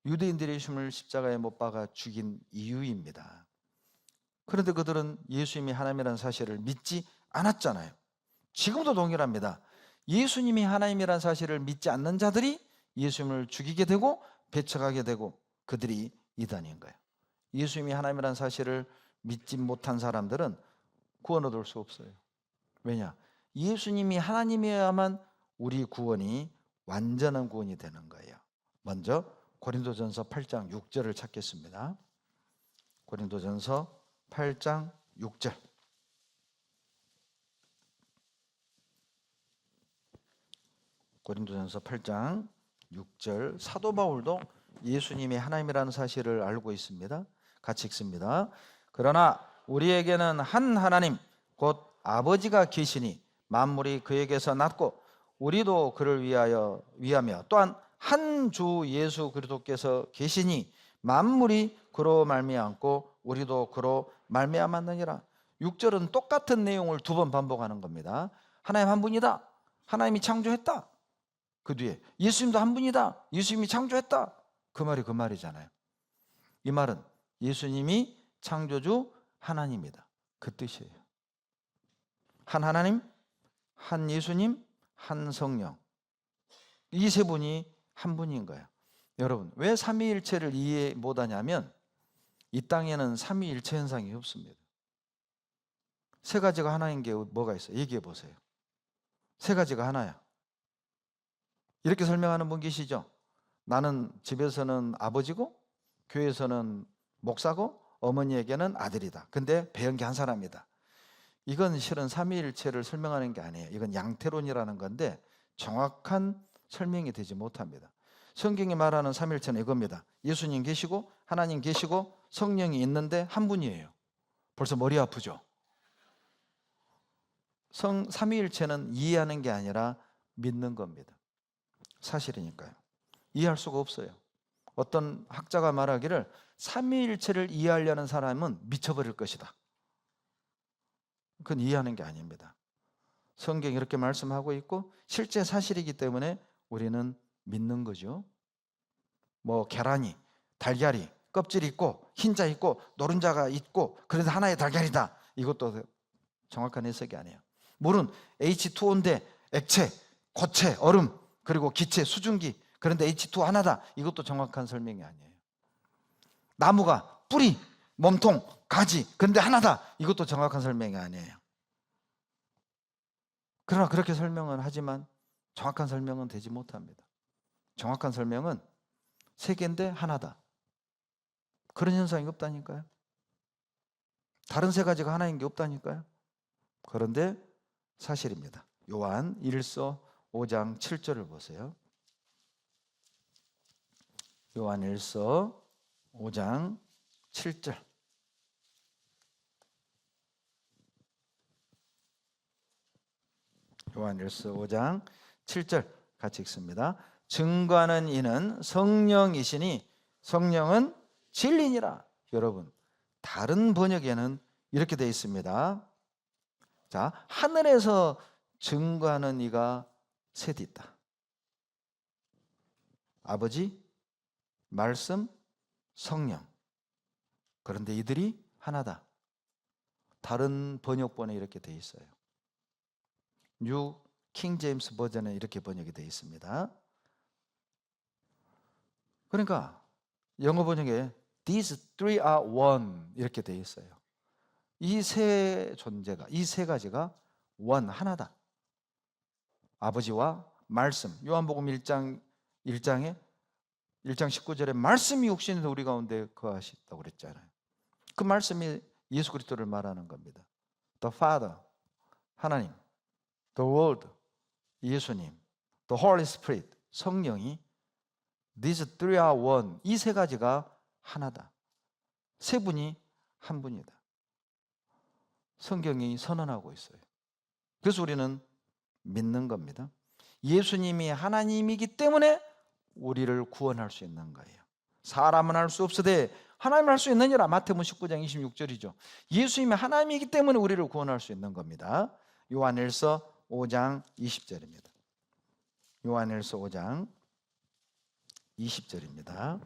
Speaker 1: 유대인들이 예수님을 십자가에 못 박아 죽인 이유입니다. 그런데 그들은 예수님이 하나님이라는 사실을 믿지 않았잖아요. 지금도 동일합니다. 예수님이 하나님이라는 사실을 믿지 않는 자들이 예수님을 죽이게 되고 배척하게 되고 그들이 이단인 거예요. 예수님이 하나님이라는 사실을 믿지 못한 사람들은 구원 얻을 수 없어요. 왜냐? 예수님이 하나님이어야만 우리 구원이 완전한 구원이 되는 거예요. 먼저 고린도전서 8장 6절을 찾겠습니다. 고린도전서 8장 6절. 고린도전서 8장 6절. 사도 바울도 예수님이 하나님이라는 사실을 알고 있습니다. 같이 읽습니다. 그러나 우리에게는 한 하나님 곧 아버지가 계시니 만물이 그에게서 났고 우리도 그를 위하며 또한 한 주 예수 그리스도께서 계시니 만물이 그로 말미암고 우리도 그로 말미암았느니라. 6절은 똑같은 내용을 두 번 반복하는 겁니다. 하나님 한 분이다. 하나님이 창조했다. 그 뒤에 예수님도 한 분이다. 예수님이 창조했다. 그 말이 그 말이잖아요. 이 말은 예수님이 창조주 하나님이다, 그 뜻이에요. 한 하나님, 한 예수님, 한 성령, 이 세 분이 한 분인 거예요. 여러분, 왜 삼위일체를 이해 못하냐면 이 땅에는 삼위일체 현상이 없습니다. 세 가지가 하나인 게 뭐가 있어요? 얘기해 보세요. 세 가지가 하나야. 이렇게 설명하는 분 계시죠? 나는 집에서는 아버지고 교회에서는 목사고 어머니에게는 아들이다. 근데 배운 게 한 사람이다. 이건 실은 삼위일체를 설명하는 게 아니에요. 이건 양태론이라는 건데 정확한 설명이 되지 못합니다. 성경이 말하는 삼위일체는 이겁니다. 예수님 계시고 하나님 계시고 성령이 있는데 한 분이에요. 벌써 머리 아프죠? 삼위일체는 이해하는 게 아니라 믿는 겁니다. 사실이니까요. 이해할 수가 없어요. 어떤 학자가 말하기를 삼위일체를 이해하려는 사람은 미쳐버릴 것이다. 그건 이해하는 게 아닙니다. 성경이 이렇게 말씀하고 있고 실제 사실이기 때문에 우리는 믿는 거죠. 뭐 계란이, 달걀이 껍질이 있고 흰자 있고 노른자가 있고 그래도 하나의 달걀이다. 이것도 정확한 해석이 아니에요. 물은 H2O인데 액체, 고체, 얼음, 그리고 기체, 수증기, 그런데 H2 하나다. 이것도 정확한 설명이 아니에요. 나무가 뿌리, 몸통, 가지, 그런데 하나다. 이것도 정확한 설명이 아니에요. 그러나 그렇게 설명은 하지만 정확한 설명은 되지 못합니다. 정확한 설명은 세 개인데 하나다. 그런 현상이 없다니까요. 다른 세 가지가 하나인 게 없다니까요. 그런데 사실입니다. 요한 1서 5장 7절을 보세요. 요한 1서 5장 7절. 요한 1서 5장 7절 같이 읽습니다. 증거하는 이는 성령이시니 성령은 진리니라. 여러분, 다른 번역에는 이렇게 되어 있습니다. 자, 하늘에서 증거하는 이가 셋 있다. 아버지, 말씀, 성령. 그런데 이들이 하나다. 다른 번역본에 이렇게 되어 있어요. 뉴 킹 제임스 버전에 이렇게 번역이 되어 있습니다. 그러니까 영어 번역에 These three are one 이렇게 되어 있어요. 이 세 존재가, 이 세 가지가 원, 하나다. 아버지와 말씀, 요한복음 1장 19절에 말씀이 육신에서 우리 가운데 거하셨다고 그랬잖아요. 그 말씀이 예수 그리스도를 말하는 겁니다. the Father, 하나님, the Word, 예수님, the Holy Spirit, 성령이 these three are one. 이 세 가지가 하나다. 세 분이 한 분이다. 성경이 선언하고 있어요. 그래서 우리는 믿는 겁니다. 예수님이 하나님이기 때문에 우리를 구원할 수 있는 거예요. 사람은 할 수 없으되 하나님은 할 수 있느니라. 마태복음 19장 26절이죠. 예수님이 하나님이기 때문에 우리를 구원할 수 있는 겁니다. 요한일서 5장 20절입니다. 요한일서 5장 20절입니다.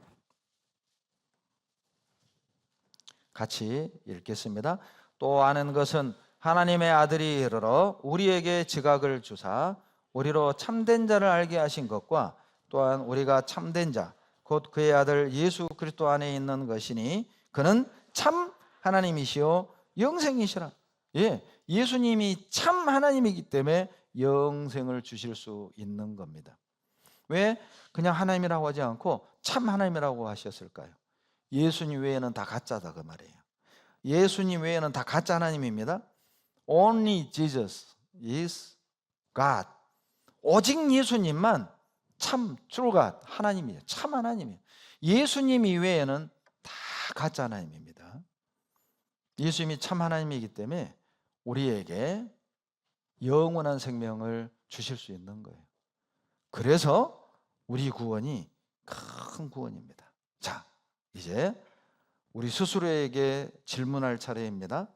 Speaker 1: 같이 읽겠습니다. 또 아는 것은 하나님의 아들이 이르러 우리에게 지각을 주사 우리로 참된 자를 알게 하신 것과 또한 우리가 참된 자 곧 그의 아들 예수 그리스도 안에 있는 것이니 그는 참 하나님이시요 영생이시라. 예수님이 참 하나님이기 때문에 영생을 주실 수 있는 겁니다. 왜 그냥 하나님이라고 하지 않고 참 하나님이라고 하셨을까요? 예수님 외에는 다 가짜다 그 말이에요. 예수님 외에는 다 가짜 하나님입니다. Only Jesus is God. 오직 예수님만 참 true God, 하나님이에요. 참 하나님이에요. 예수님 이외에는 다 가짜 하나님입니다. 예수님이 참 하나님이기 때문에 우리에게 영원한 생명을 주실 수 있는 거예요. 그래서 우리 구원이 큰 구원입니다. 자, 이제 우리 스스로에게 질문할 차례입니다.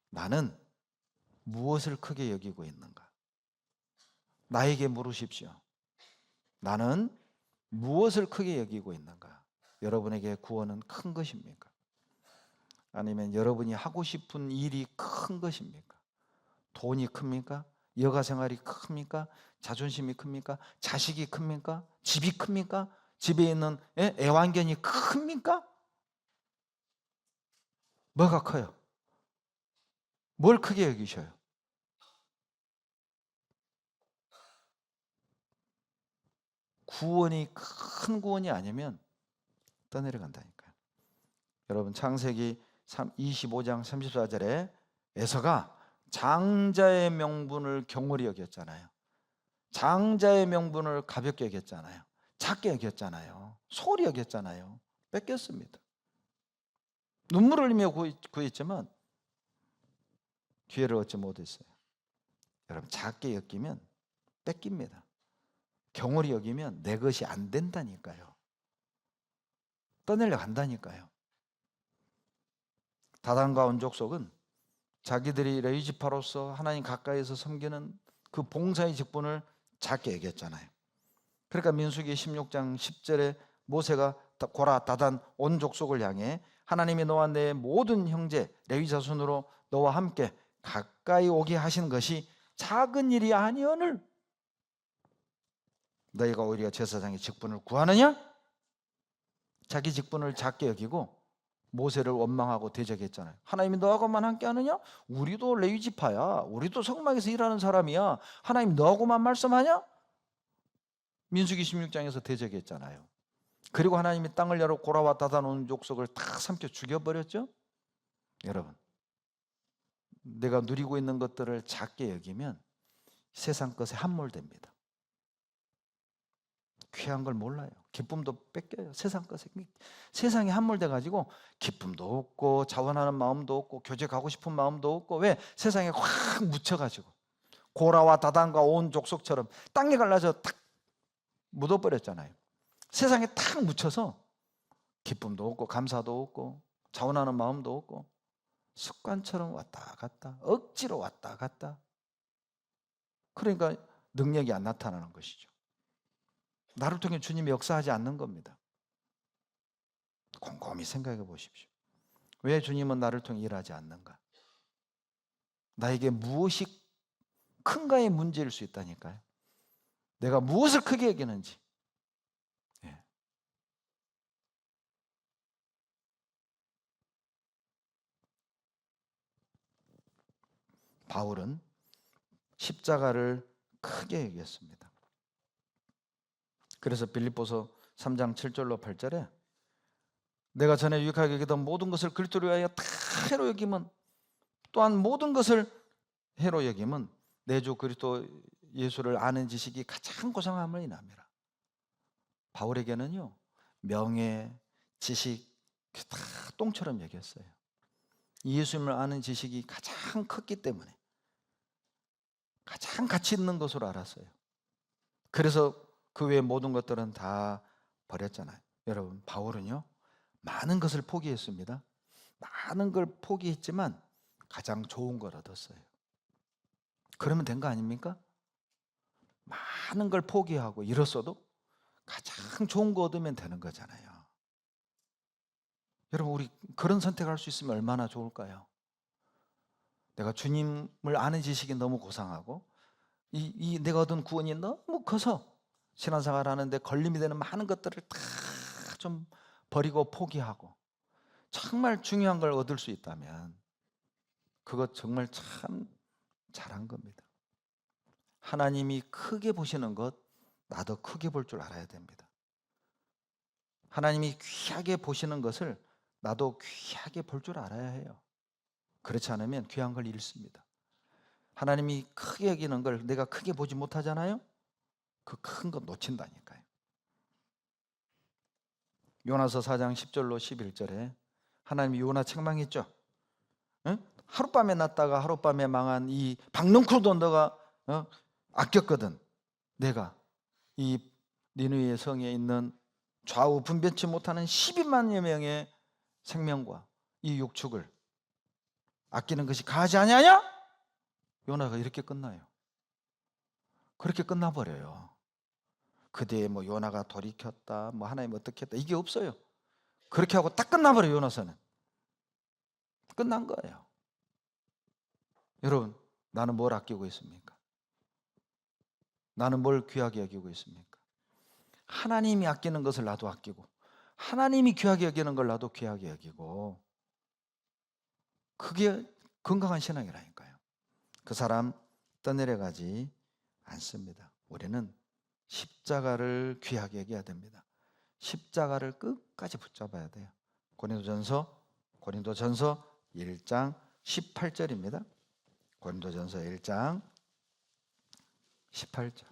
Speaker 1: 나는 무엇을 크게 여기고 있는가? 나에게 물으십시오. 나는 무엇을 크게 여기고 있는가? 여러분에게 구원은 큰 것입니까? 아니면 여러분이 하고 싶은 일이 큰 것입니까? 돈이 큽니까? 여가 생활이 큽니까? 자존심이 큽니까? 자식이 큽니까? 집이 큽니까? 집에 있는 애완견이 큽니까? 뭐가 커요? 뭘 크게 여기셔요? 구원이 큰 구원이 아니면 떠내려간다니까요. 여러분 창세기 25장 34절에 에서가 장자의 명분을 경홀히 여겼잖아요. 장자의 명분을 가볍게 여겼잖아요. 작게 여겼잖아요. 소홀히 여겼잖아요. 뺏겼습니다. 눈물을 흘리며 구했지만 기회를 얻지 못했어요. 여러분 작게 여기면 뺏깁니다. 경홀히 여기면 내 것이 안 된다니까요. 떠내려 간다니까요. 다단과 온족속은 자기들이 레위지파로서 하나님 가까이서 섬기는 그 봉사의 직분을 작게 여겼잖아요. 그러니까 민수기 16장 10절에 모세가 고라, 다단, 온 족속을 향해 하나님이 너와 내 모든 형제 레위 자손으로 너와 함께 가까이 오게 하신 것이 작은 일이 아니오늘 너희가 오히려 제사장의 직분을 구하느냐? 자기 직분을 작게 여기고 모세를 원망하고 대적했잖아요. 하나님이 너하고만 함께 하느냐? 우리도 레위지파야. 우리도 성막에서 일하는 사람이야. 하나님 너하고만 말씀하냐? 민수기 16장에서 대적했잖아요. 그리고 하나님이 땅을 열어 고라와 다단 온 족속을 다 삼켜 죽여버렸죠. 여러분, 내가 누리고 있는 것들을 작게 여기면 세상 것에 함몰됩니다. 귀한 걸 몰라요. 기쁨도 뺏겨요. 세상 것에. 세상에 함몰돼 가지고 기쁨도 없고 자원하는 마음도 없고 교제 가고 싶은 마음도 없고. 왜? 세상에 확 묻혀가지고 고라와 다단과 온 족속처럼 땅에 갈라져 탁 묻어버렸잖아요. 세상에 탁 묻혀서 기쁨도 없고 감사도 없고 자원하는 마음도 없고 습관처럼 왔다 갔다 억지로 왔다 갔다. 그러니까 능력이 안 나타나는 것이죠. 나를 통해 주님이 역사하지 않는 겁니다. 곰곰이 생각해 보십시오. 왜 주님은 나를 통해 일하지 않는가? 나에게 무엇이 큰가의 문제일 수 있다니까요. 내가 무엇을 크게 여기는지. 바울은 십자가를 크게 여겼습니다. 그래서 빌립보서 3장 7절로 8절에 내가 전에 유익하게 여기던 모든 것을 그리스도를 위하여 다로 여기면 또한 모든 것을 해로 여김은 내 주 그리스도 예수를 아는 지식이 가장 고상함을 인함이라. 바울에게는요, 명예, 지식 다 똥처럼 여겼어요. 예수님을 아는 지식이 가장 컸기 때문에 가장 가치 있는 것으로 알았어요. 그래서 그 외의 모든 것들은 다 버렸잖아요. 여러분, 바울은요, 많은 것을 포기했습니다. 많은 걸 포기했지만 가장 좋은 걸 얻었어요. 그러면 된 거 아닙니까? 많은 걸 포기하고 잃었어도 가장 좋은 거 얻으면 되는 거잖아요. 여러분, 우리 그런 선택할 수 있으면 얼마나 좋을까요? 내가 주님을 아는 지식이 너무 고상하고 내가 얻은 구원이 너무 커서 신앙생활 하는데 걸림이 되는 많은 것들을 다 좀 버리고 포기하고 정말 중요한 걸 얻을 수 있다면 그것 정말 참 잘한 겁니다. 하나님이 크게 보시는 것, 나도 크게 볼 줄 알아야 됩니다. 하나님이 귀하게 보시는 것을 나도 귀하게 볼 줄 알아야 해요. 그렇지 않으면 귀한 걸 잃습니다. 하나님이 크게 여기는 걸 내가 크게 보지 못하잖아요. 그 큰 거 놓친다니까요. 요나서 4장 10절로 11절에 하나님이 요나 책망했죠. 응? 하룻밤에 났다가 하룻밤에 망한 이 박넝쿨도 너가 아꼈거든. 내가 이 니느웨 성에 있는 좌우 분별치 못하는 12만여 명의 생명과 이 육축을 아끼는 것이 가하지 아니하냐? 요나가 이렇게 끝나요. 그렇게 끝나버려요. 그 뒤에 뭐 요나가 돌이켰다, 뭐 하나님 어떻게 했다, 이게 없어요. 그렇게 하고 딱 끝나버려요. 요나서는 끝난 거예요. 여러분, 나는 뭘 아끼고 있습니까? 나는 뭘 귀하게 여기고 있습니까? 하나님이 아끼는 것을 나도 아끼고 하나님이 귀하게 여기는 걸 나도 귀하게 여기고, 그게 건강한 신앙이라니까요. 그 사람 떠내려가지 않습니다. 우리는 십자가를 귀하게 여겨야 됩니다. 십자가를 끝까지 붙잡아야 돼요. 고린도전서 1장 18절입니다. 고린도전서 1장 18절.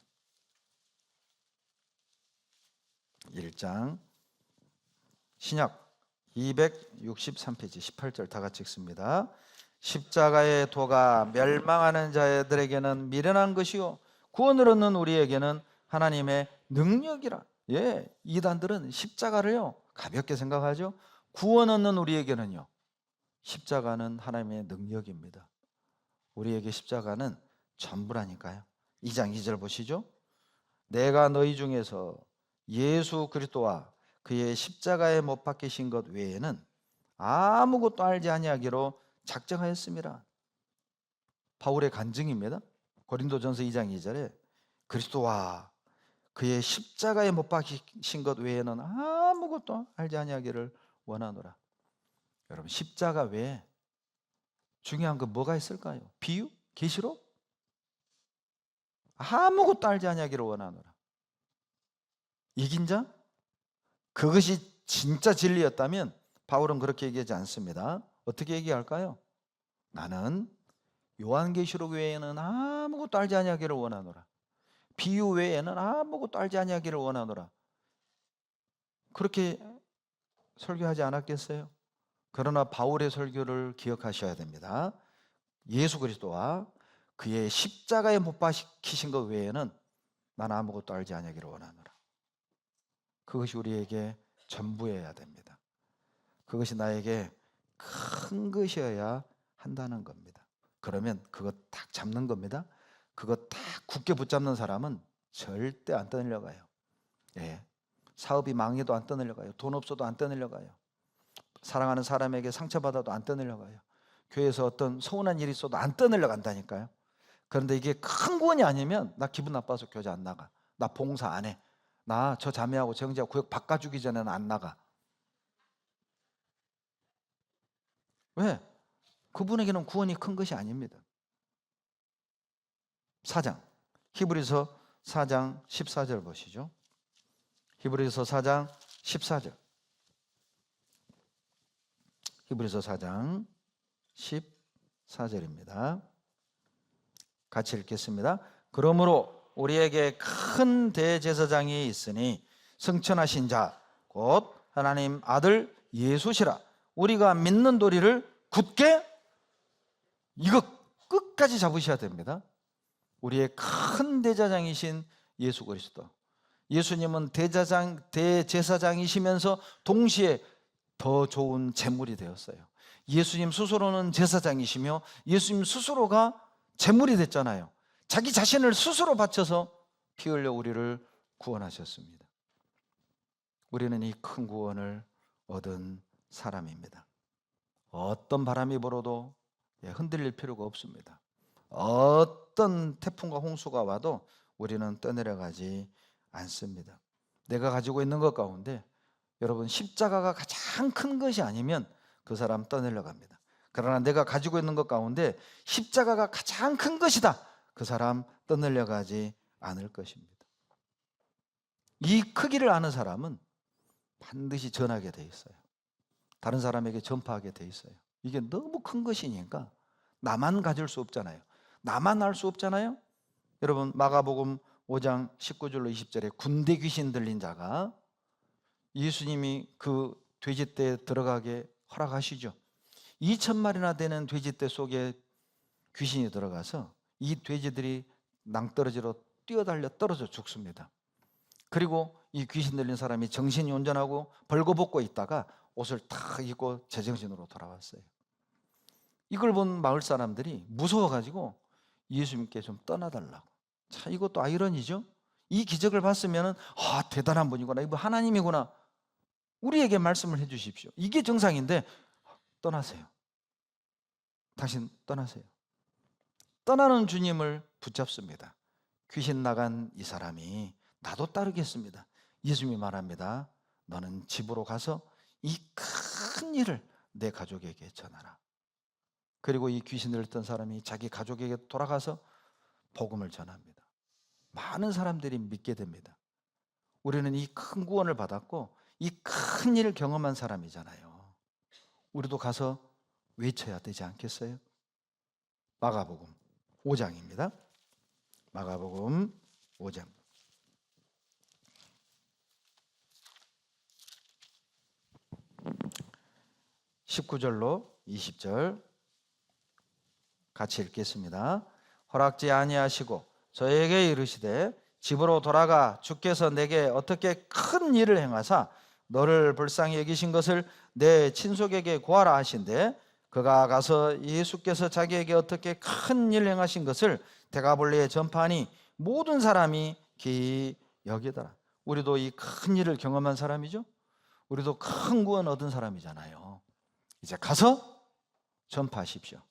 Speaker 1: 1장 신약 263페이지 18절 다 같이 읽습니다. 십자가의 도가 멸망하는 자들에게는 미련한 것이요 구원을 얻는 우리에게는 하나님의 능력이라. 예, 이단들은 십자가를요 가볍게 생각하죠. 구원 얻는 우리에게는요 십자가는 하나님의 능력입니다. 우리에게 십자가는 전부라니까요. 2장 2절 보시죠. 내가 너희 중에서 예수 그리스도와 그의 십자가에 못 박히신 것 외에는 아무것도 알지 아니하기로 작정하였습니다. 바울의 간증입니다. 고린도전서 2장 2절에 그리스도와 그의 십자가에 못 박히신 것 외에는 아무것도 알지 아니하기를 원하노라. 여러분, 십자가 외에 중요한 건 뭐가 있을까요? 비유? 계시록? 아무것도 알지 아니하기를 원하노라. 이긴 자? 그것이 진짜 진리였다면 바울은 그렇게 얘기하지 않습니다. 어떻게 얘기할까요? 나는 요한계시록 외에는 아무것도 알지 아니하기를 원하노라. 비유 외에는 아무것도 알지 아니하기를 원하노라. 그렇게 설교하지 않았겠어요? 그러나 바울의 설교를 기억하셔야 됩니다. 예수 그리스도와 그의 십자가에 못 박히신 것 외에는 난 아무것도 알지 아니하기를 원하노라. 그것이 우리에게 전부여야 됩니다. 그것이 나에게 큰 것이어야 한다는 겁니다. 그러면 그것 딱 잡는 겁니다. 그것 딱 굳게 붙잡는 사람은 절대 안 떠내려가요. 예. 사업이 망해도 안 떠내려가요. 돈 없어도 안 떠내려가요. 사랑하는 사람에게 상처받아도 안 떠내려가요. 교회에서 어떤 서운한 일이 있어도 안 떠내려간다니까요. 그런데 이게 큰 구원이 아니면 나 기분 나빠서 교회 안 나가. 나 봉사 안 해. 나 저 자매하고 저 형제하고 구역 바꿔주기 전에는 안 나가. 왜? 그분에게는 구원이 큰 것이 아닙니다. 4장 히브리서 4장 14절 보시죠. 히브리서 4장 14절. 히브리서 4장 14절입니다. 같이 읽겠습니다. 그러므로 우리에게 큰 대제사장이 있으니 승천하신 자 곧 하나님 아들 예수시라. 우리가 믿는 도리를 굳게, 이거 끝까지 잡으셔야 됩니다. 우리의 큰 대제사장이신 예수 그리스도. 예수님은 대제사장이시면서 동시에 더 좋은 제물이 되었어요. 예수님 스스로는 제사장이시며 예수님 스스로가 제물이 됐잖아요. 자기 자신을 스스로 바쳐서 피 흘려 우리를 구원하셨습니다. 우리는 이 큰 구원을 얻은 사람입니다. 어떤 바람이 불어도 흔들릴 필요가 없습니다. 어떤 태풍과 홍수가 와도 우리는 떠내려가지 않습니다. 내가 가지고 있는 것 가운데 여러분, 십자가가 가장 큰 것이 아니면 그 사람 떠내려갑니다. 그러나 내가 가지고 있는 것 가운데 십자가가 가장 큰 것이다, 그 사람 떠내려가지 않을 것입니다. 이 크기를 아는 사람은 반드시 전하게 돼 있어요. 다른 사람에게 전파하게 돼 있어요. 이게 너무 큰 것이니까 나만 가질 수 없잖아요. 나만 알 수 없잖아요. 여러분, 마가복음 5장 19절로 20절에 군대 귀신 들린 자가 예수님이 그 돼지떼에 들어가게 허락하시죠. 2,000마리나 되는 돼지떼 속에 귀신이 들어가서 이 돼지들이 낭떠러지로 뛰어달려 떨어져 죽습니다. 그리고 이 귀신 들린 사람이 정신이 온전하고 벌거벗고 있다가 옷을 탁 입고 제정신으로 돌아왔어요. 이걸 본 마을 사람들이 무서워가지고 예수님께 좀 떠나달라고. 자, 이것도 아이러니죠. 이 기적을 봤으면 대단한 분이구나, 이분 하나님이구나, 우리에게 말씀을 해주십시오, 이게 정상인데 떠나세요. 당신 떠나세요. 떠나는 주님을 붙잡습니다. 귀신 나간 이 사람이 나도 따르겠습니다. 예수님이 말합니다. 너는 집으로 가서 이 큰 일을 내 가족에게 전하라. 그리고 이 귀신 들렸던 사람이 자기 가족에게 돌아가서 복음을 전합니다. 많은 사람들이 믿게 됩니다. 우리는 이 큰 구원을 받았고 이 큰 일을 경험한 사람이잖아요. 우리도 가서 외쳐야 되지 않겠어요? 마가복음 5장입니다. 마가복음 5장 19절로 20절 같이 읽겠습니다. 허락지 아니하시고 저에게 이르시되 집으로 돌아가 주께서 내게 어떻게 큰 일을 행하사 너를 불쌍히 여기신 것을 내 친속에게 고하라 하신대, 그가 가서 예수께서 자기에게 어떻게 큰 일을 행하신 것을 데가볼리에 전파하니 모든 사람이 기이 여기더라. 우리도 이 큰 일을 경험한 사람이죠. 우리도 큰 구원 얻은 사람이잖아요. 이제 가서 전파하십시오.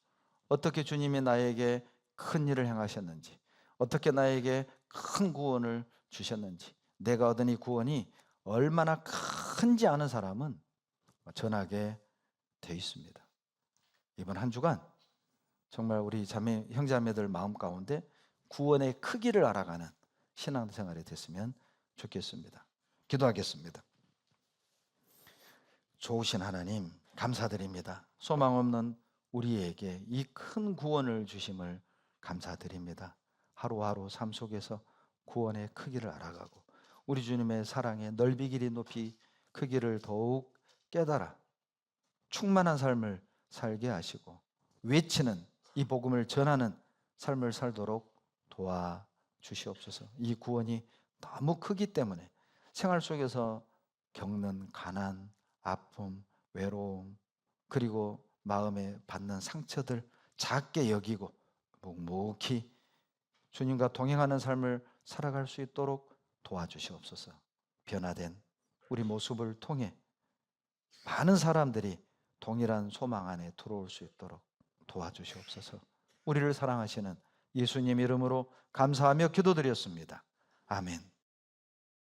Speaker 1: 어떻게 주님이 나에게 큰 일을 행하셨는지, 어떻게 나에게 큰 구원을 주셨는지, 내가 얻은 이 구원이 얼마나 큰지 아는 사람은 전하게 돼 있습니다. 이번 한 주간 정말 우리 자매, 형제자매들 마음 가운데 구원의 크기를 알아가는 신앙생활이 됐으면 좋겠습니다. 기도하겠습니다. 좋으신 하나님, 감사드립니다. 소망 없는 우리에게 이 큰 구원을 주심을 감사드립니다. 하루하루 삶 속에서 구원의 크기를 알아가고 우리 주님의 사랑의 넓이 길이 높이 크기를 더욱 깨달아 충만한 삶을 살게 하시고 외치는, 이 복음을 전하는 삶을 살도록 도와주시옵소서. 이 구원이 너무 크기 때문에 생활 속에서 겪는 가난, 아픔, 외로움, 그리고 마음에 받는 상처들 작게 여기고 묵묵히 주님과 동행하는 삶을 살아갈 수 있도록 도와주시옵소서. 변화된 우리 모습을 통해 많은 사람들이 동일한 소망 안에 들어올 수 있도록 도와주시옵소서. 우리를 사랑하시는 예수님 이름으로 감사하며 기도드렸습니다. 아멘.